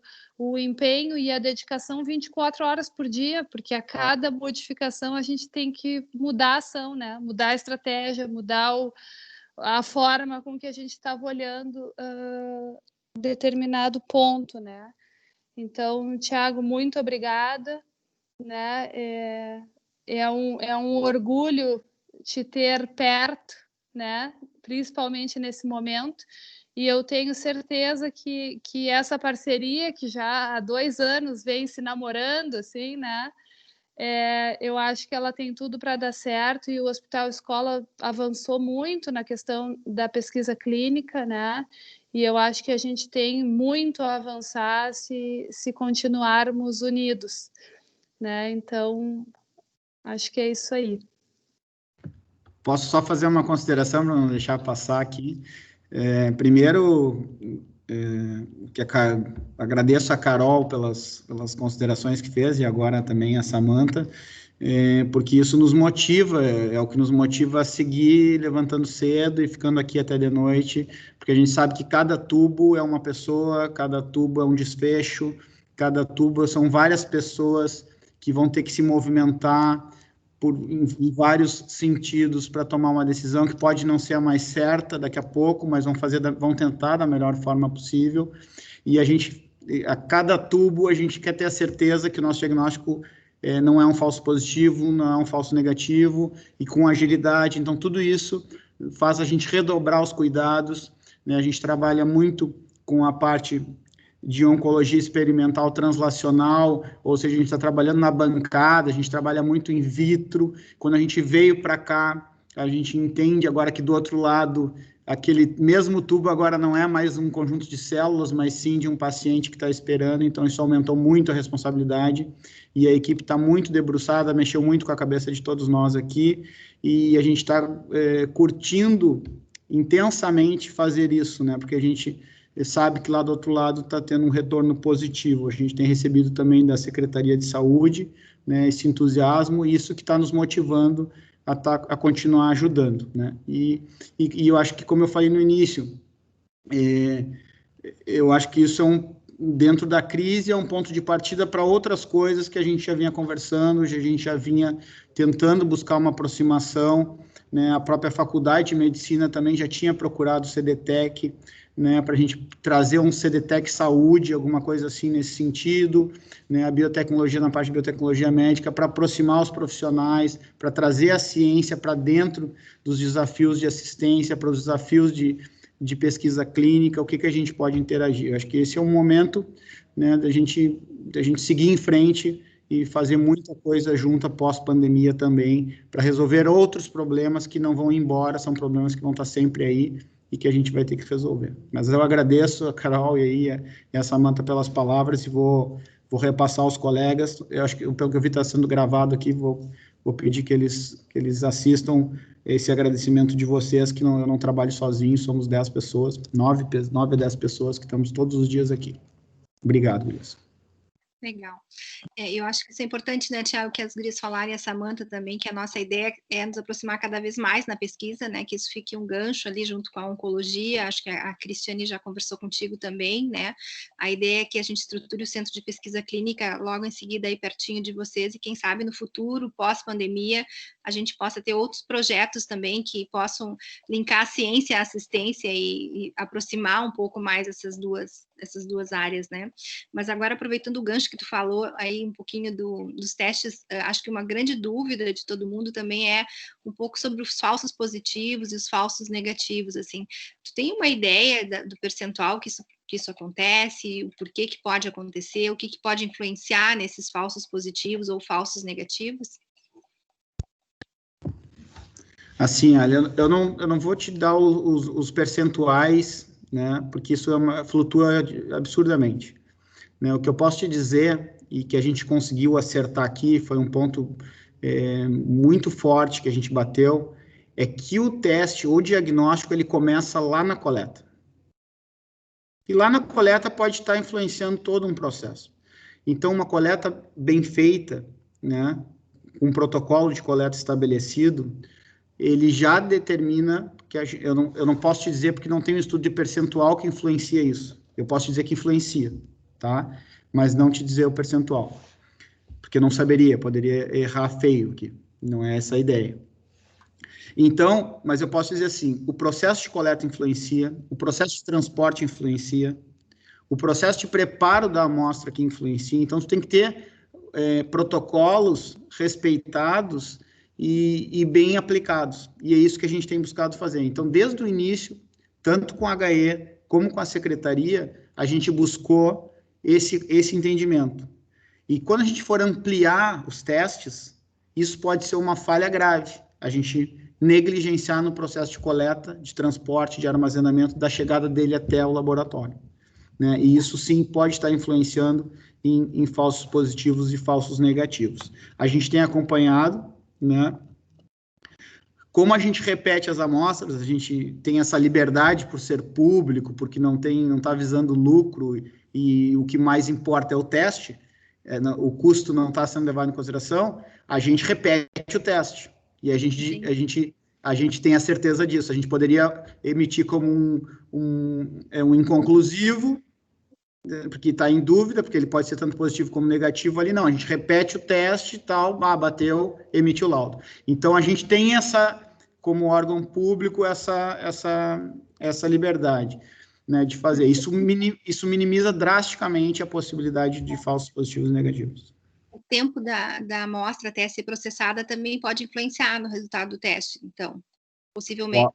empenho e a dedicação 24 horas por dia, porque a cada modificação a gente tem que mudar a ação, né? Mudar a estratégia, mudar a forma com que a gente estava olhando determinado ponto, né? Então, Tiago, muito obrigada, né? É um orgulho te ter perto, né? Principalmente nesse momento. E eu tenho certeza que essa parceria, que já há 2 anos vem se namorando, assim, né? Eu acho que ela tem tudo para dar certo e o Hospital Escola avançou muito na questão da pesquisa clínica, né? E eu acho que a gente tem muito a avançar se continuarmos unidos, né? Então, acho que é isso aí. Posso só fazer uma consideração para não deixar passar aqui? Primeiro, agradeço a Carol pelas considerações que fez e agora também a Samantha. porque isso nos motiva, é o que nos motiva a seguir levantando cedo e ficando aqui até de noite, porque a gente sabe que cada tubo é uma pessoa, cada tubo é um desfecho, cada tubo são várias pessoas que vão ter que se movimentar em vários sentidos para tomar uma decisão que pode não ser a mais certa daqui a pouco, mas vão tentar da melhor forma possível, e a cada tubo a gente quer ter a certeza que o nosso diagnóstico não é um falso positivo, não é um falso negativo, e com agilidade. Então, tudo isso faz a gente redobrar os cuidados, né? A gente trabalha muito com a parte de oncologia experimental translacional, ou seja, a gente está trabalhando na bancada, a gente trabalha muito in vitro. Quando a gente veio para cá, a gente entende agora que do outro lado, aquele mesmo tubo agora não é mais um conjunto de células, mas sim de um paciente que está esperando, então isso aumentou muito a responsabilidade, e a equipe está muito debruçada, mexeu muito com a cabeça de todos nós aqui, e a gente está curtindo intensamente fazer isso, né, porque a gente sabe que lá do outro lado está tendo um retorno positivo. A gente tem recebido também da Secretaria de Saúde, né, esse entusiasmo, e isso que está nos motivando a continuar ajudando, né? E eu acho que, como eu falei no início, eu acho que isso dentro da crise, é um ponto de partida para outras coisas que a gente já vinha conversando, a gente já vinha tentando buscar uma aproximação, né? A própria Faculdade de Medicina também já tinha procurado o CDTEC, né, para a gente trazer um CDTEC Saúde, alguma coisa assim nesse sentido, né, a biotecnologia na parte de biotecnologia médica, para aproximar os profissionais, para trazer a ciência para dentro dos desafios de assistência, para os desafios de pesquisa clínica, o que a gente pode interagir. Eu acho que esse é um momento, né, da gente seguir em frente e fazer muita coisa junto após pandemia também, para resolver outros problemas que não vão embora, são problemas que vão estar sempre aí, e que a gente vai ter que resolver. Mas eu agradeço a Carol e a Samantha pelas palavras, e vou repassar aos colegas. Eu acho que, pelo que eu vi, está sendo gravado aqui, vou pedir que eles assistam esse agradecimento de vocês, que eu não trabalho sozinho, somos 10 pessoas, 9 a 10 pessoas que estamos todos os dias aqui. Obrigado, Luiz. Legal. Eu acho que isso é importante, né, Tiago, que as gurias falarem, e a Samantha também, que a nossa ideia é nos aproximar cada vez mais na pesquisa, né, que isso fique um gancho ali junto com a oncologia. Acho que a Cristiane já conversou contigo também, né, a ideia é que a gente estruture o centro de pesquisa clínica logo em seguida aí pertinho de vocês, e quem sabe no futuro, pós-pandemia, a gente possa ter outros projetos também que possam linkar a ciência à assistência e aproximar um pouco mais essas duas áreas, né. Mas agora, aproveitando o gancho que tu falou aí um pouquinho dos testes, acho que uma grande dúvida de todo mundo também é um pouco sobre os falsos positivos e os falsos negativos, assim. Tu tem uma ideia do percentual que isso acontece, o porquê que pode acontecer, o que pode influenciar nesses falsos positivos ou falsos negativos? Assim, eu não vou te dar os percentuais, né, porque isso flutua absurdamente. Né, o que eu posso te dizer, e que a gente conseguiu acertar aqui, foi um ponto muito forte que a gente bateu, é que o teste ou diagnóstico, ele começa lá na coleta. E lá na coleta pode estar influenciando todo um processo. Então, uma coleta bem feita, né, um protocolo de coleta estabelecido, ele já determina, que eu não posso te dizer porque não tem um estudo de percentual que influencia isso. Eu posso te dizer que influencia, tá? Mas não te dizer o percentual, porque eu não saberia, poderia errar feio aqui, não é essa a ideia. Então, mas eu posso dizer assim, o processo de coleta influencia, o processo de transporte influencia, o processo de preparo da amostra que influencia, então tu tem que ter protocolos respeitados e bem aplicados, e é isso que a gente tem buscado fazer. Então, desde o início, tanto com a HE como com a secretaria, a gente buscou esse entendimento. E quando a gente for ampliar os testes, isso pode ser uma falha grave, a gente negligenciar no processo de coleta, de transporte, de armazenamento, da chegada dele até o laboratório, né? E isso sim pode estar influenciando em falsos positivos e falsos negativos. A gente tem acompanhado, né? Como a gente repete as amostras, a gente tem essa liberdade por ser público, porque não está visando lucro, e o que mais importa é o teste. o custo não está sendo levado em consideração, a gente repete o teste. E a gente tem a certeza disso. A gente poderia emitir como um inconclusivo, porque está em dúvida, porque ele pode ser tanto positivo como negativo ali. Não, a gente repete o teste e tal, bateu, emite o laudo. Então, a gente tem como órgão público, essa liberdade, né, de fazer. Isso minimiza drasticamente a possibilidade de falsos positivos e negativos. O tempo da amostra até ser processada também pode influenciar no resultado do teste, então, possivelmente.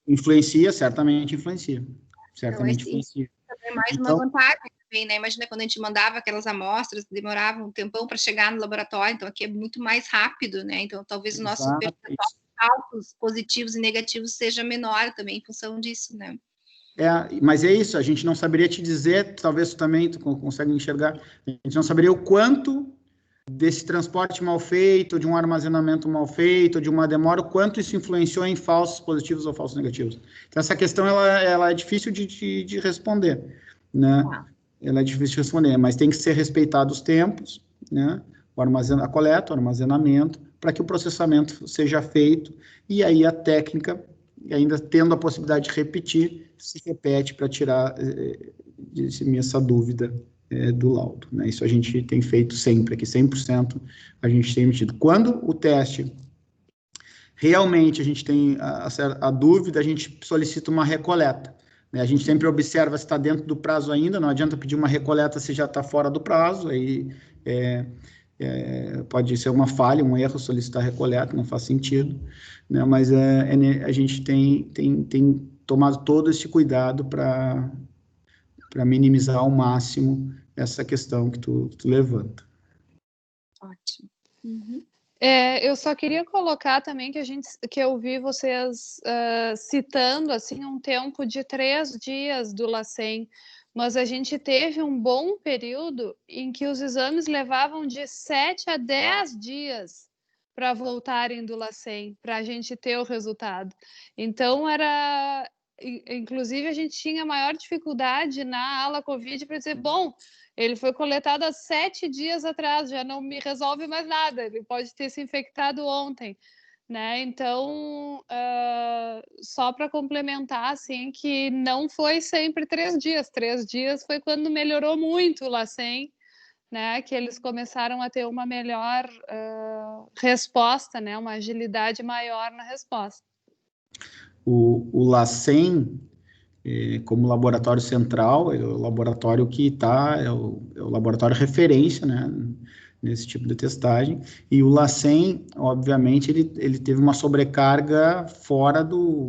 Influencia, certamente influencia. Certamente então, influencia. É mais uma vantagem também, né? Imagina quando a gente mandava aquelas amostras, demorava um tempão para chegar no laboratório, então aqui é muito mais rápido, né? Então, talvez o nosso percentual de falsos positivos e negativos seja menor também em função disso, né? Mas é isso, a gente não saberia te dizer, talvez tu consegue enxergar, a gente não saberia o quanto desse transporte mal feito, de um armazenamento mal feito, de uma demora, o quanto isso influenciou em falsos positivos ou falsos negativos. Então, essa questão, ela é difícil de responder, né? Ela é difícil de responder, mas tem que ser respeitado os tempos, né? A coleta, o armazenamento, para que o processamento seja feito, e aí a técnica, ainda tendo a possibilidade de repetir, se repete para tirar essa dúvida do laudo, né? Isso a gente tem feito sempre, aqui 100% a gente tem emitido. Quando o teste, realmente a gente tem a dúvida, a gente solicita uma recoleta, né? A gente sempre observa se está dentro do prazo ainda, não adianta pedir uma recoleta se já está fora do prazo, aí pode ser uma falha, um erro solicitar recoleta, não faz sentido, né? Mas a gente tem tomado todo esse cuidado para minimizar ao máximo essa questão que tu levanta. Ótimo. Uhum. Eu só queria colocar também que eu vi vocês citando assim um tempo de 3 dias do LACEN, mas a gente teve um bom período em que os exames levavam de 7 a 10 dias para voltarem do LACEN, para a gente ter o resultado. Então, inclusive, a gente tinha maior dificuldade na ala Covid para dizer, bom, ele foi coletado há 7 dias atrás, já não me resolve mais nada, ele pode ter se infectado ontem, né? Então, só para complementar, assim, que não foi sempre 3 dias. 3 dias foi quando melhorou muito o LACEN, né? Que eles começaram a ter uma melhor resposta, né? Uma agilidade maior na resposta. O LACEN, como laboratório central, é o laboratório que é o laboratório referência, né, nesse tipo de testagem, e o LACEN, obviamente, ele teve uma sobrecarga fora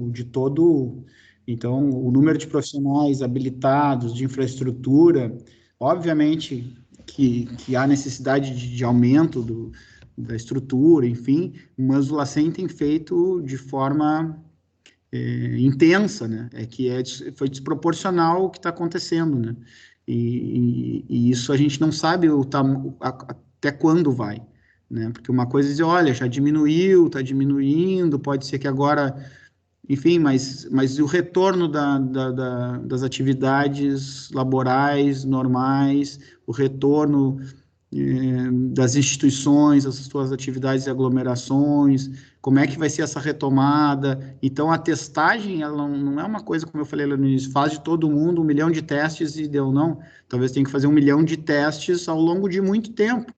de todo, então, o número de profissionais habilitados, de infraestrutura, obviamente que há necessidade de aumento da estrutura, enfim, mas o LACEN tem feito de forma intensa, né? Foi desproporcional o que está acontecendo, né? E isso a gente não sabe até quando vai, né? Porque uma coisa é dizer, olha, já diminuiu, está diminuindo, pode ser que agora, enfim, mas o retorno das atividades laborais normais, o retorno das instituições, as suas atividades e aglomerações, como é que vai ser essa retomada. Então, a testagem, ela não é uma coisa, como eu falei lá no início, faz de todo mundo 1 milhão de testes e deu, não. Talvez tenha que fazer 1 milhão de testes ao longo de muito tempo,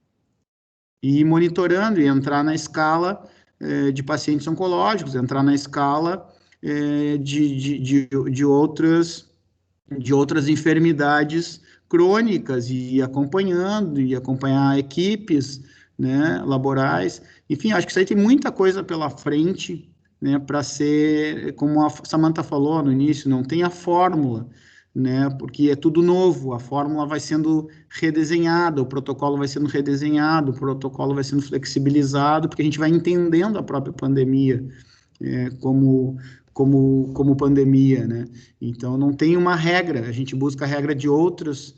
e ir monitorando, e entrar na escala de pacientes oncológicos, entrar na escala de outras enfermidades crônicas, e acompanhar equipes, né, laborais. Enfim, acho que isso aí tem muita coisa pela frente, né, para ser, como a Samantha falou no início, não tem a fórmula, né, porque é tudo novo, a fórmula vai sendo redesenhada, o protocolo vai sendo redesenhado, o protocolo vai sendo flexibilizado, porque a gente vai entendendo a própria pandemia como pandemia, né? Então, não tem uma regra, a gente busca a regra de outros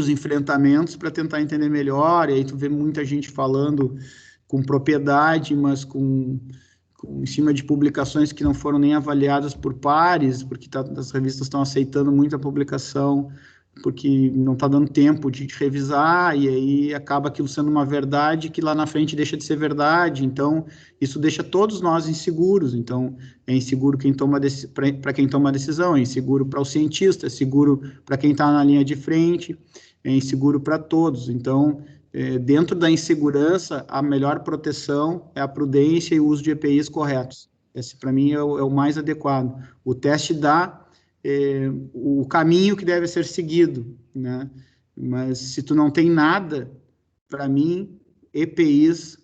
enfrentamentos para tentar entender melhor, e aí tu vê muita gente falando com propriedade, mas em cima de publicações que não foram nem avaliadas por pares, porque as revistas estão aceitando muita publicação porque não está dando tempo de revisar, e aí acaba aquilo sendo uma verdade que lá na frente deixa de ser verdade. Então, isso deixa todos nós inseguros. Então, é inseguro para quem toma a decisão, é inseguro para o cientista, é seguro para quem está na linha de frente, é inseguro para todos. Então, dentro da insegurança, a melhor proteção é a prudência e o uso de EPIs corretos. Esse, para mim, é o mais adequado. O teste dá o caminho que deve ser seguido, né? Mas se tu não tem nada, para mim, EPIs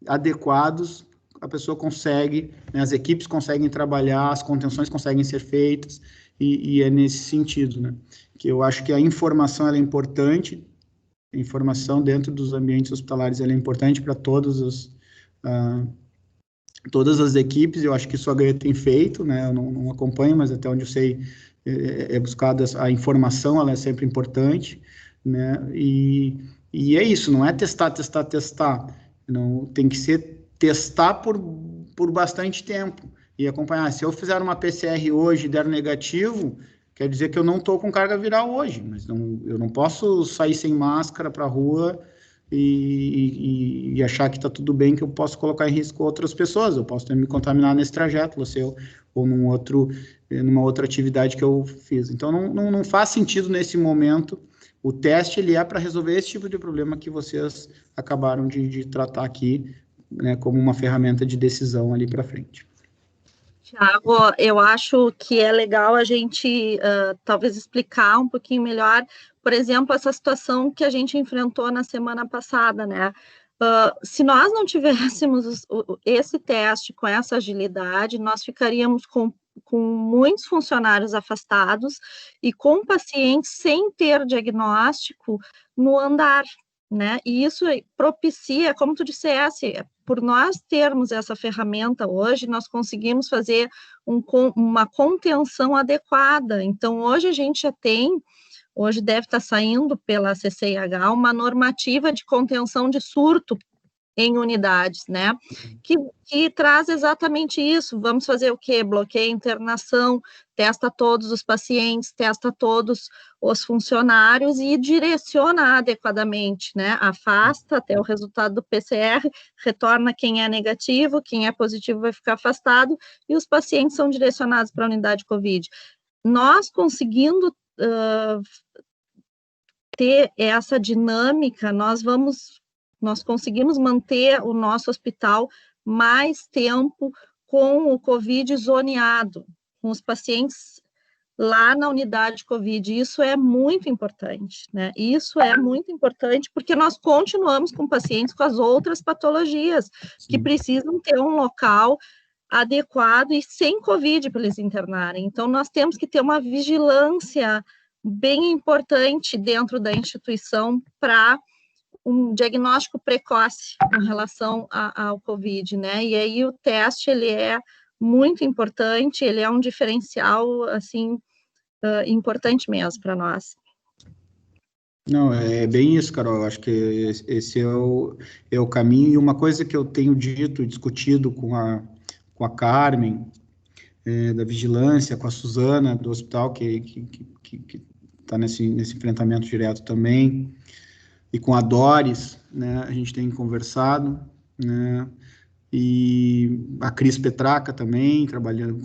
adequados, a pessoa consegue, né, as equipes conseguem trabalhar, as contenções conseguem ser feitas, e é nesse sentido, né? Que eu acho que a informação ela é importante, a informação dentro dos ambientes hospitalares ela é importante para todas as equipes. Eu acho que isso a GAE tem feito, né? Eu não acompanho, mas até onde eu sei é buscado a informação, ela é sempre importante, né? E é isso, não é testar, não tem que ser testar por bastante tempo e acompanhar. Se eu fizer uma PCR hoje e der negativo, quer dizer que eu não estou com carga viral hoje, mas eu não posso sair sem máscara para a rua e achar que está tudo bem, que eu posso colocar em risco outras pessoas, eu posso me contaminar nesse trajeto, ou numa outra atividade que eu fiz. Então, não faz sentido nesse momento. O teste, ele é para resolver esse tipo de problema que vocês acabaram de tratar aqui, né, como uma ferramenta de decisão ali para frente. Tiago, eu acho que é legal a gente talvez explicar um pouquinho melhor, por exemplo, essa situação que a gente enfrentou na semana passada, né? Se nós não tivéssemos esse teste com essa agilidade, nós ficaríamos com muitos funcionários afastados e com pacientes sem ter diagnóstico no andar, né? E isso propicia, como tu dissesse, por nós termos essa ferramenta hoje, nós conseguimos fazer uma contenção adequada. Então, hoje a gente já tem, hoje deve estar saindo pela CCIH uma normativa de contenção de surto em unidades, né? Que traz exatamente isso. Vamos fazer o quê? Bloqueia a internação, testa todos os pacientes, testa todos os funcionários e direciona adequadamente, né? Afasta até o resultado do PCR, retorna quem é negativo, quem é positivo vai ficar afastado, e os pacientes são direcionados para a unidade COVID. Nós conseguindo ter essa dinâmica, nós conseguimos manter o nosso hospital mais tempo com o COVID zoneado, com os pacientes lá na unidade COVID. Isso é muito importante, né? Isso é muito importante porque nós continuamos com pacientes com as outras patologias que precisam ter um local adequado e sem COVID para eles internarem. Então, nós temos que ter uma vigilância bem importante dentro da instituição para um diagnóstico precoce com relação ao COVID, né? E aí o teste, ele é muito importante, ele é um diferencial, assim, importante mesmo para nós. Não, é bem isso, Carol. Eu acho que esse é o caminho. E uma coisa que eu tenho dito e discutido com a Carmen, da vigilância, com a Suzana, do hospital, que está nesse enfrentamento direto também, e com a Doris, né, a gente tem conversado, né, e a Cris Petraca também,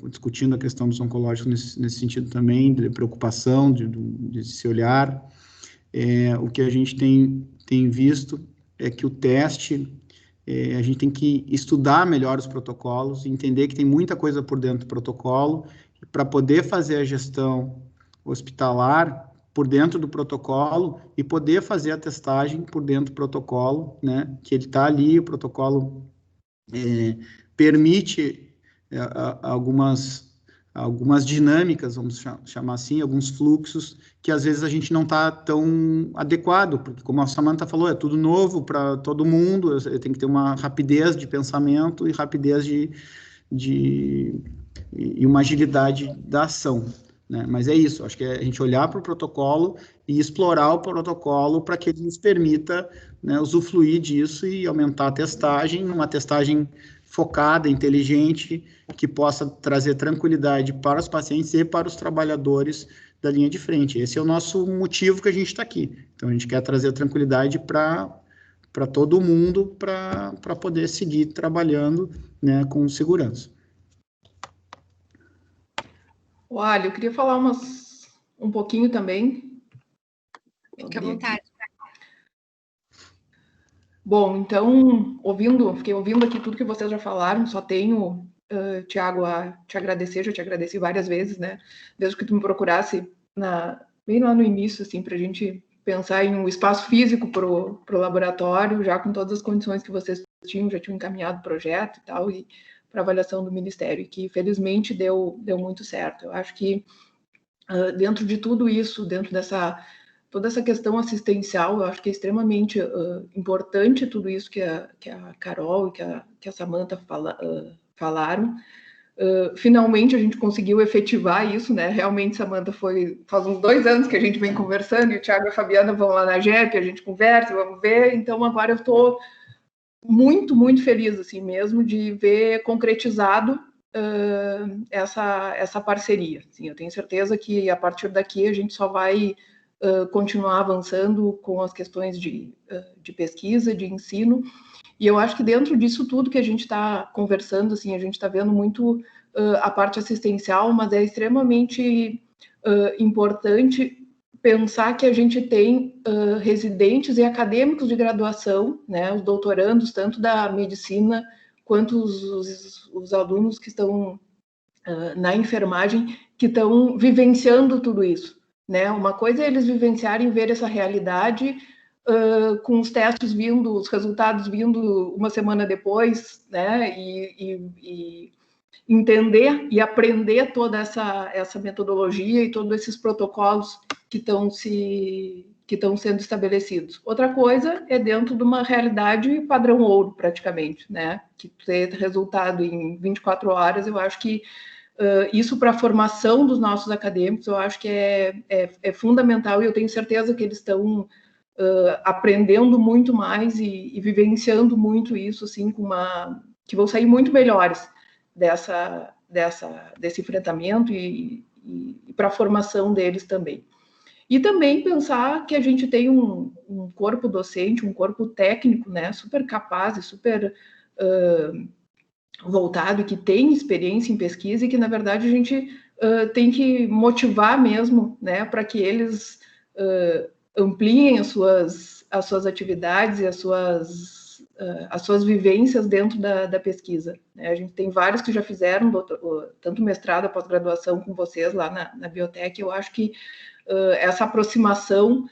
discutindo a questão dos oncológicos nesse sentido também, de preocupação, de se olhar. O que a gente tem visto é que o teste, a gente tem que estudar melhor os protocolos, entender que tem muita coisa por dentro do protocolo, para poder fazer a gestão hospitalar por dentro do protocolo e poder fazer a testagem por dentro do protocolo, né, que ele está ali, o protocolo permite algumas dinâmicas, vamos chamar assim, alguns fluxos que às vezes a gente não está tão adequado, porque como a Samantha falou, é tudo novo para todo mundo, tem que ter uma rapidez de pensamento e rapidez e uma agilidade da ação. Né? Mas é isso, acho que é a gente olhar para o protocolo e explorar o protocolo para que ele nos permita, né, usufruir disso e aumentar a testagem, uma testagem focada, inteligente, que possa trazer tranquilidade para os pacientes e para os trabalhadores da linha de frente. Esse é o nosso motivo que a gente está aqui. Então, a gente quer trazer a tranquilidade para todo mundo, para poder seguir trabalhando, né, com segurança. Olha, eu queria falar um pouquinho também. Fique à vontade. Bom, então, fiquei ouvindo aqui tudo que vocês já falaram, só tenho, Tiago, a te agradecer, já te agradeci várias vezes, né? Desde que tu me procurasse bem lá no início, assim, para a gente pensar em um espaço físico para o laboratório, já com todas as condições que vocês já tinham encaminhado o projeto e tal, e para avaliação do Ministério, e que felizmente deu muito certo. Eu acho que dentro de tudo isso, dentro toda essa questão assistencial, eu acho que é extremamente importante tudo isso que a Carol e que a Samantha falaram. Finalmente a gente conseguiu efetivar isso, né? Realmente, Samantha, faz uns 2 anos que a gente vem conversando, e o Tiago e a Fabiana vão lá na JEP, a gente conversa, vamos ver. Então, agora eu estou muito, muito feliz, assim mesmo, de ver concretizado essa parceria. Assim, eu tenho certeza que a partir daqui a gente só vai continuar avançando com as questões de pesquisa, de ensino, e eu acho que dentro disso tudo que a gente está conversando, assim, a gente está vendo muito a parte assistencial, mas é extremamente importante pensar que a gente tem residentes e acadêmicos de graduação, né, os doutorandos, tanto da medicina quanto os alunos que estão na enfermagem, que estão vivenciando tudo isso, né? Uma coisa é eles vivenciarem, ver essa realidade com os testes vindo, os resultados vindo uma semana depois, né? E entender e aprender toda essa metodologia e todos esses protocolos que estão sendo estabelecidos. Outra coisa é dentro de uma realidade padrão ouro, praticamente, né? Que ter resultado em 24 horas, eu acho que isso para a formação dos nossos acadêmicos, eu acho que é fundamental, e eu tenho certeza que eles estão aprendendo muito mais e vivenciando muito isso, assim, que vão sair muito melhores desse enfrentamento e para a formação deles também. E também pensar que a gente tem um corpo docente, um corpo técnico, né, super capaz e super voltado, que tem experiência em pesquisa, e que, na verdade, a gente tem que motivar mesmo, né, para que eles ampliem as suas atividades e as suas vivências dentro da pesquisa. Né? A gente tem vários que já fizeram tanto mestrado, pós-graduação com vocês lá na biotec. Eu acho que essa aproximação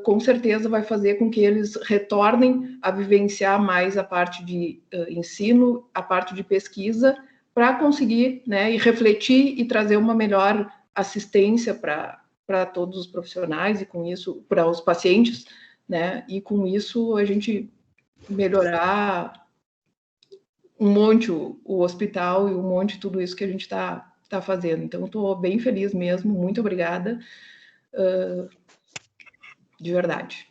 com certeza vai fazer com que eles retornem a vivenciar mais a parte de ensino, a parte de pesquisa, para conseguir, né, e refletir e trazer uma melhor assistência para todos os profissionais, e com isso, para os pacientes, né, e com isso a gente melhorar um monte o hospital e um monte tudo isso que a gente está fazendo. Então, estou bem feliz mesmo, muito obrigada, de verdade.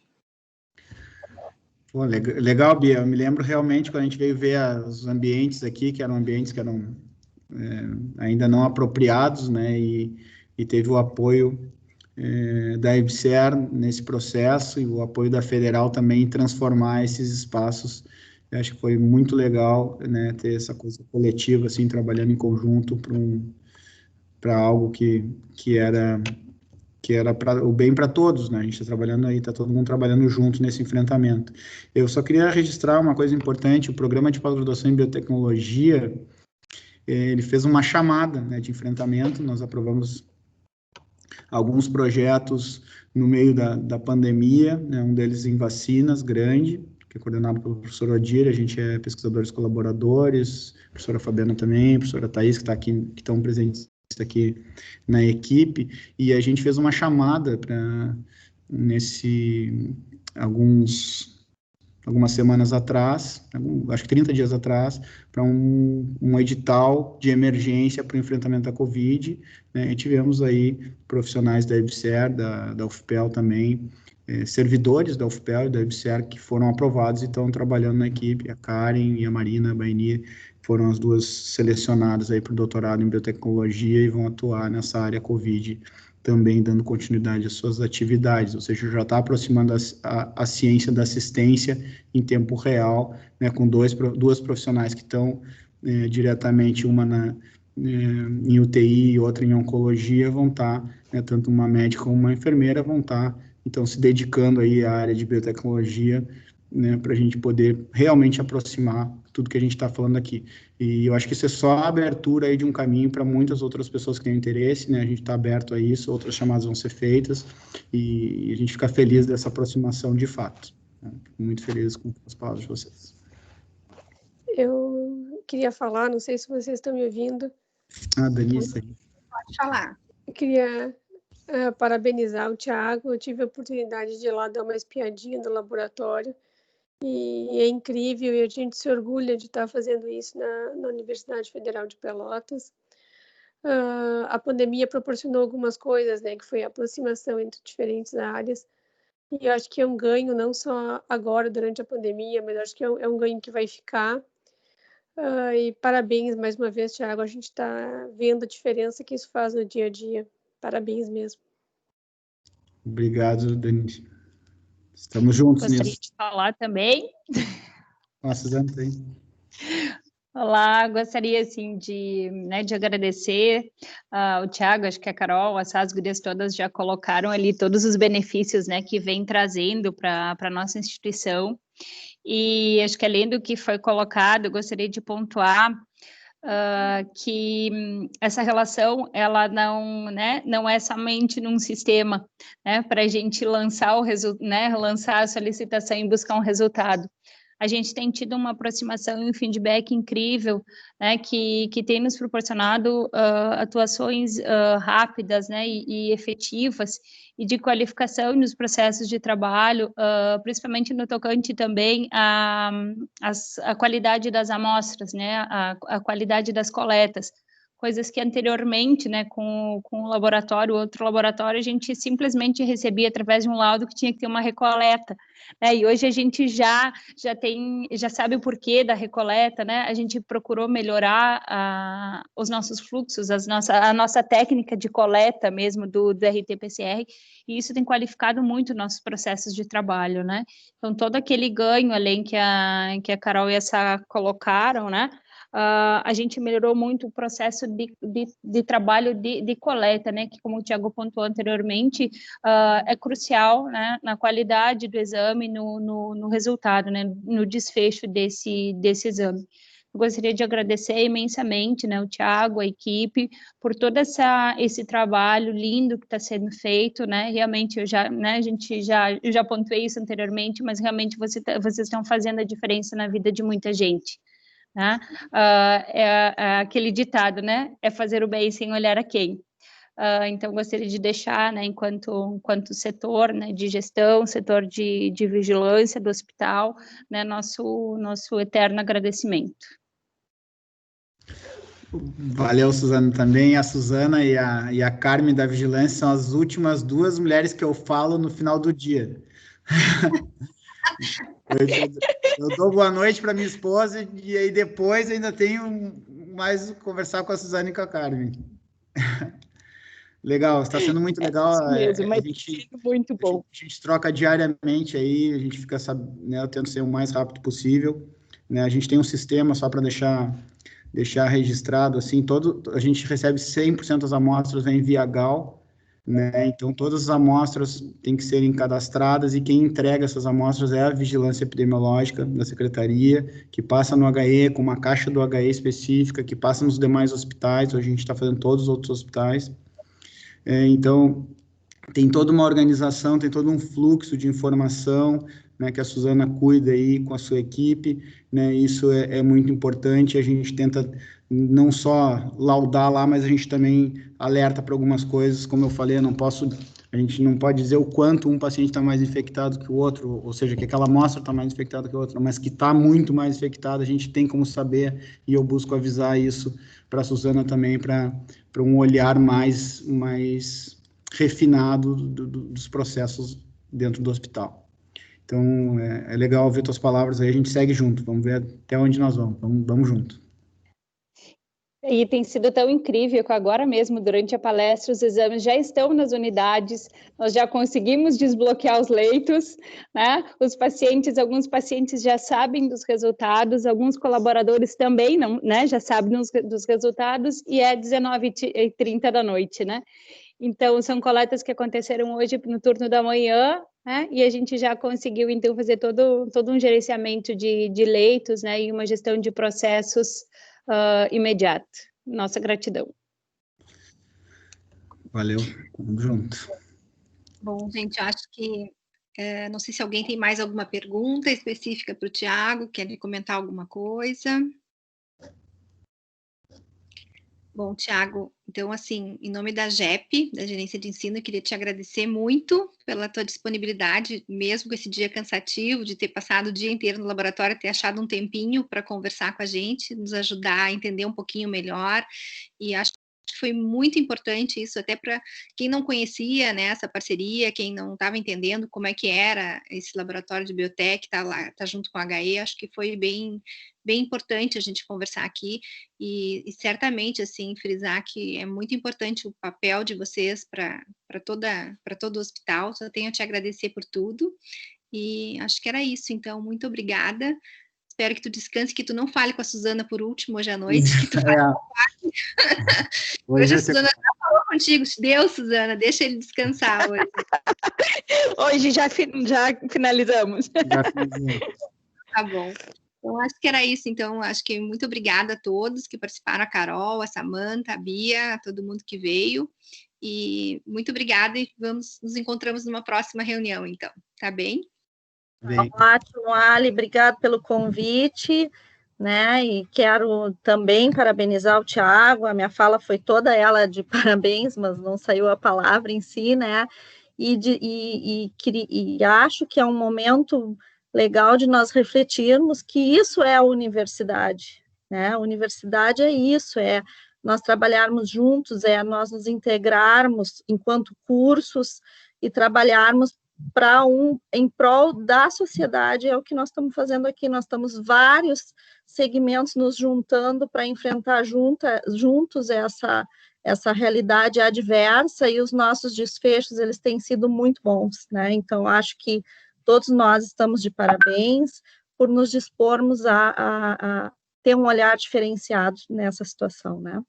Pô, legal, Bia. Eu me lembro realmente quando a gente veio ver os ambientes aqui, que eram ambientes que eram ainda não apropriados, né, e teve o apoio da EBSER nesse processo, e o apoio da Federal também em transformar esses espaços. Eu acho que foi muito legal, né, ter essa coisa coletiva, assim, trabalhando em conjunto para algo que era o bem para todos, né? A gente está trabalhando aí, está todo mundo trabalhando junto nesse enfrentamento. Eu só queria registrar uma coisa importante: o programa de pós-graduação em biotecnologia, ele fez uma chamada, né, de enfrentamento. Nós aprovamos alguns projetos no meio da pandemia, né, um deles em vacinas, grande, que é coordenado pelo professor Odir. A gente é pesquisadores colaboradores, a professora Fabiana também, a professora Thaís, que está aqui, que estão presentes aqui na equipe, e a gente fez uma chamada para algumas semanas atrás, acho que 30 dias atrás, para um edital de emergência para o enfrentamento da Covid, né, e tivemos aí profissionais da EBSER, da UFPEL também, servidores da UFPEL e da EBSER que foram aprovados e estão trabalhando na equipe. A Karen e a Marina Baini foram as duas selecionadas aí para o doutorado em biotecnologia e vão atuar nessa área Covid também dando continuidade às suas atividades, ou seja, já está aproximando a ciência da assistência em tempo real, né, com duas profissionais que estão diretamente, uma em UTI e outra em oncologia, vão estar, né, tanto uma médica como uma enfermeira vão estar, então, se dedicando aí à área de biotecnologia, né, para a gente poder realmente aproximar tudo que a gente está falando aqui. E eu acho que isso é só a abertura aí de um caminho para muitas outras pessoas que têm interesse, né? A gente está aberto a isso, outras chamadas vão ser feitas, e a gente fica feliz dessa aproximação de fato. Né? Fico muito feliz com as palavras de vocês. Eu queria falar, não sei se vocês estão me ouvindo. Denise. Pode falar. Eu queria parabenizar o Thiago. Eu tive a oportunidade de ir lá dar uma espiadinha no laboratório, e é incrível, e a gente se orgulha de estar fazendo isso na Universidade Federal de Pelotas. A pandemia proporcionou algumas coisas, né, que foi a aproximação entre diferentes áreas, e eu acho que é um ganho, não só agora, durante a pandemia, mas acho que é um ganho que vai ficar. E parabéns mais uma vez, Thiago, a gente está vendo a diferença que isso faz no dia a dia. Parabéns mesmo. Obrigado, Denise. Estamos juntos nisso. Gostaria de falar também. Suzana, tem. Olá, gostaria assim de agradecer ao Thiago, acho que a Carol, as gurias todas já colocaram ali todos os benefícios, né, que vem trazendo para a nossa instituição, e acho que além do que foi colocado, eu gostaria de pontuar que essa relação, ela não é somente num sistema, né, para a gente lançar lançar a solicitação e buscar um resultado. A gente tem tido uma aproximação e um feedback incrível, né, que tem nos proporcionado atuações rápidas, né, e efetivas, e de qualificação nos processos de trabalho, principalmente no tocante também à qualidade das amostras, né, a qualidade das coletas, coisas que anteriormente, né, com um laboratório, outro laboratório, a gente simplesmente recebia através de um laudo que tinha que ter uma recoleta, né, e hoje a gente já sabe o porquê da recoleta, né, a gente procurou melhorar os nossos fluxos, a nossa técnica de coleta mesmo do RT-PCR, e isso tem qualificado muito nossos processos de trabalho, né, então todo aquele ganho, além que a Carol e a Sá colocaram, né, a gente melhorou muito o processo de trabalho de coleta, né, que, como o Thiago pontuou anteriormente, é crucial, né, na qualidade do exame, no resultado, né, no desfecho desse exame. Eu gostaria de agradecer imensamente, né, o Thiago, a equipe, por todo esse trabalho lindo que está sendo feito, né, realmente eu já pontuei isso anteriormente, mas realmente vocês estão fazendo a diferença na vida de muita gente. Né? É aquele ditado, né? É fazer o bem sem olhar a quem. Então, gostaria de deixar, né, enquanto setor, né, de gestão, setor de vigilância do hospital, né, nosso eterno agradecimento. Valeu, Suzana, também. A Suzana e a Carmen da Vigilância são as últimas duas mulheres que eu falo no final do dia. Eu dou boa noite para minha esposa e aí depois ainda tenho mais conversar com a Suzana e com a Carmen. Legal, está sendo muito legal. Mesmo, mas muito bom. A gente troca diariamente aí, a gente fica, né, eu tento ser o mais rápido possível, né? A gente tem um sistema só para deixar registrado assim, a gente recebe 100% das amostras vem via GAL, né? Então, todas as amostras têm que serem cadastradas e quem entrega essas amostras é a Vigilância Epidemiológica da Secretaria, que passa no HE, com uma caixa do HE específica, que passa nos demais hospitais, hoje a gente está fazendo todos os outros hospitais. Então, tem toda uma organização, tem todo um fluxo de informação, né, que a Suzana cuida aí com a sua equipe, né, isso é muito importante, a gente tenta não só laudar lá, mas a gente também alerta para algumas coisas, como eu falei, a gente não pode dizer o quanto um paciente está mais infectado que o outro, ou seja, que aquela amostra está mais infectada que a outra, mas que está muito mais infectada, a gente tem como saber, e eu busco avisar isso para a Suzana também, para um olhar mais refinado dos processos dentro do hospital. Então, é legal ouvir tuas palavras aí, a gente segue junto, vamos ver até onde nós vamos junto. E tem sido tão incrível que agora mesmo, durante a palestra, os exames já estão nas unidades, nós já conseguimos desbloquear os leitos, né? Alguns pacientes já sabem dos resultados, alguns colaboradores também não, né? Já sabem dos resultados, e é 19h30 da noite, né? Então, são coletas que aconteceram hoje no turno da manhã, né? E a gente já conseguiu, então, fazer todo um gerenciamento de leitos, né? E uma gestão de processos imediato. Nossa gratidão. Valeu, tamo junto. Bom, gente, acho que não sei se alguém tem mais alguma pergunta específica para o Tiago, quer comentar alguma coisa? Bom, Tiago, então, assim, em nome da GEP, da Gerência de Ensino, eu queria te agradecer muito pela tua disponibilidade, mesmo com esse dia cansativo, de ter passado o dia inteiro no laboratório, ter achado um tempinho para conversar com a gente, nos ajudar a entender um pouquinho melhor, e acho que foi muito importante isso, até para quem não conhecia, né, essa parceria, quem não estava entendendo como é que era esse laboratório de biotech, tá junto com a HE, acho que foi bem importante a gente conversar aqui, e certamente, assim, frisar que é muito importante o papel de vocês para todo o hospital. Só tenho a te agradecer por tudo, e acho que era isso. Então, muito obrigada. Espero que tu descanse, que tu não fale com a Suzana por último hoje à noite, que tu fale com o Hoje a Suzana já falou contigo. Deus, Suzana, deixa ele descansar hoje. Hoje já finalizamos. Tá bom. Então, acho que era isso. Então, acho que muito obrigada a todos que participaram, a Carol, a Samanta, a Bia, a todo mundo que veio. E muito obrigada, e nos encontramos numa próxima reunião, então. Tá bem? Ótimo, Ali, obrigado pelo convite, né? E quero também parabenizar o Tiago. A minha fala foi toda ela de parabéns, mas não saiu a palavra em si, né? E acho que é um momento legal de nós refletirmos que isso é a universidade, né? A universidade é isso, é nós trabalharmos juntos, é nós nos integrarmos enquanto cursos e trabalharmos em prol da sociedade. É o que nós estamos fazendo aqui. Nós estamos vários segmentos nos juntando para enfrentar juntos essa realidade adversa, e os nossos desfechos, eles têm sido muito bons, né? Então, acho que todos nós estamos de parabéns por nos dispormos a ter um olhar diferenciado nessa situação, né?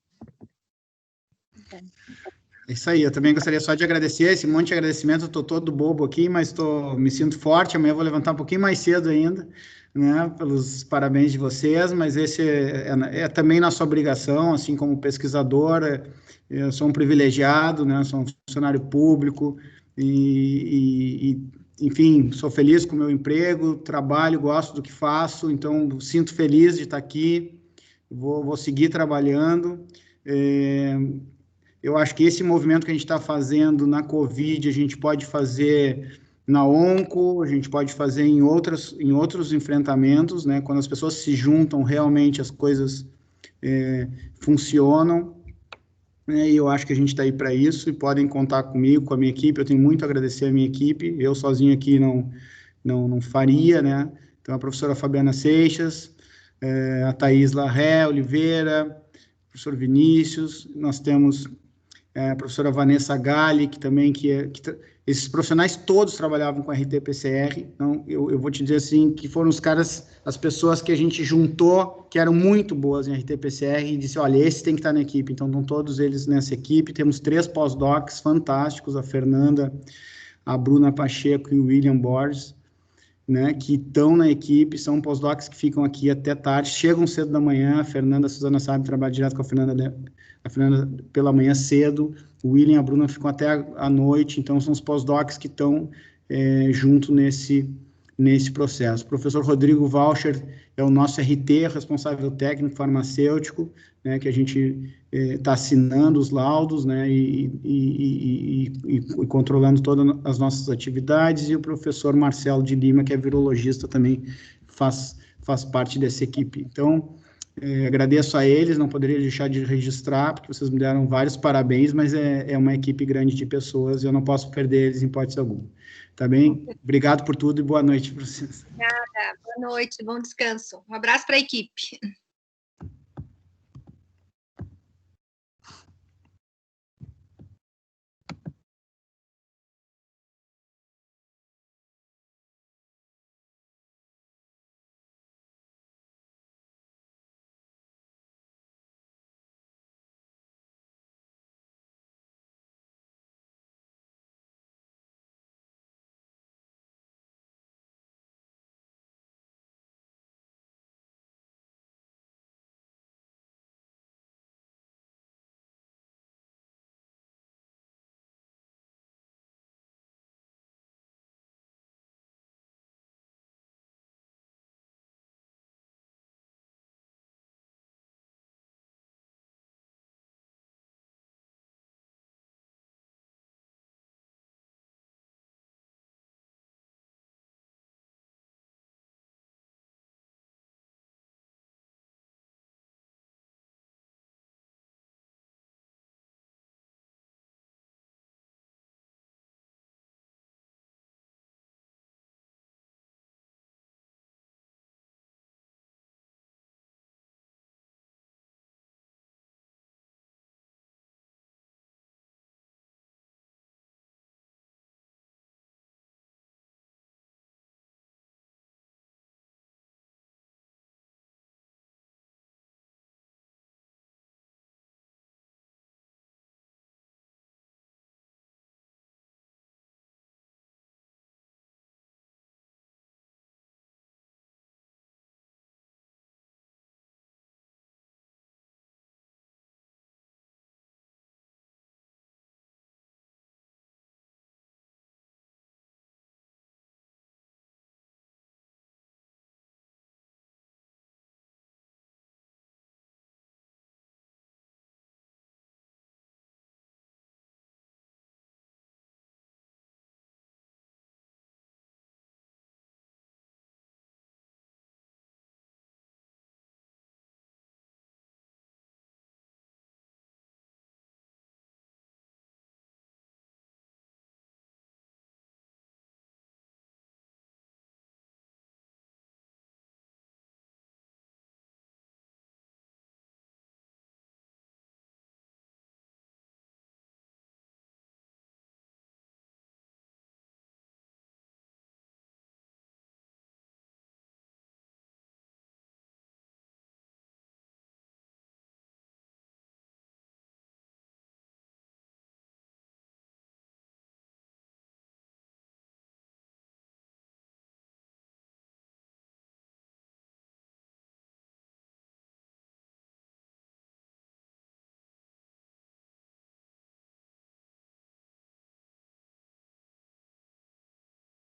É isso aí, eu também gostaria só de agradecer esse monte de agradecimento. Eu estou todo bobo aqui, mas me sinto forte. Amanhã eu vou levantar um pouquinho mais cedo ainda, né, pelos parabéns de vocês, mas esse é também nossa obrigação, assim como pesquisador. Eu sou um privilegiado, né, sou um funcionário público enfim, sou feliz com o meu emprego, trabalho, gosto do que faço, então sinto feliz de estar aqui, vou seguir trabalhando. Eu acho que esse movimento que a gente está fazendo na Covid, a gente pode fazer na Onco, a gente pode fazer em outros enfrentamentos, né? Quando as pessoas se juntam, realmente as coisas funcionam, né? E eu acho que a gente está aí para isso, e podem contar comigo, com a minha equipe. Eu tenho muito a agradecer a minha equipe, eu sozinho aqui não faria, né? Então, a professora Fabiana Seixas, a Thaís Larré Oliveira, o professor Vinícius, nós temos a professora Vanessa Galli, que também, esses profissionais todos trabalhavam com RT-PCR, então eu vou te dizer assim, que foram as pessoas que a gente juntou, que eram muito boas em RT-PCR, e disse, olha, esse tem que estar na equipe. Então, estão todos eles nessa equipe. Temos 3 pós-docs fantásticos, a Fernanda, a Bruna Pacheco e o William Borges, né, que estão na equipe, são pós-docs que ficam aqui até tarde, chegam cedo da manhã. A Fernanda, a Suzana sabe, trabalha direto com a Fernanda pela manhã cedo, o William e a Bruna ficam até a noite, então são os pós-docs que estão junto nesse processo. O professor Rodrigo Walcher é o nosso RT, responsável técnico farmacêutico, né, que a gente está assinando os laudos, né, e controlando todas as nossas atividades, e o professor Marcelo de Lima, que é virologista, também faz parte dessa equipe. Então, agradeço a eles, não poderia deixar de registrar, porque vocês me deram vários parabéns, mas é uma equipe grande de pessoas, e eu não posso perder eles em hipótese alguma. Tá bem? Obrigado por tudo e boa noite para vocês. Obrigada, boa noite, bom descanso. Um abraço para a equipe.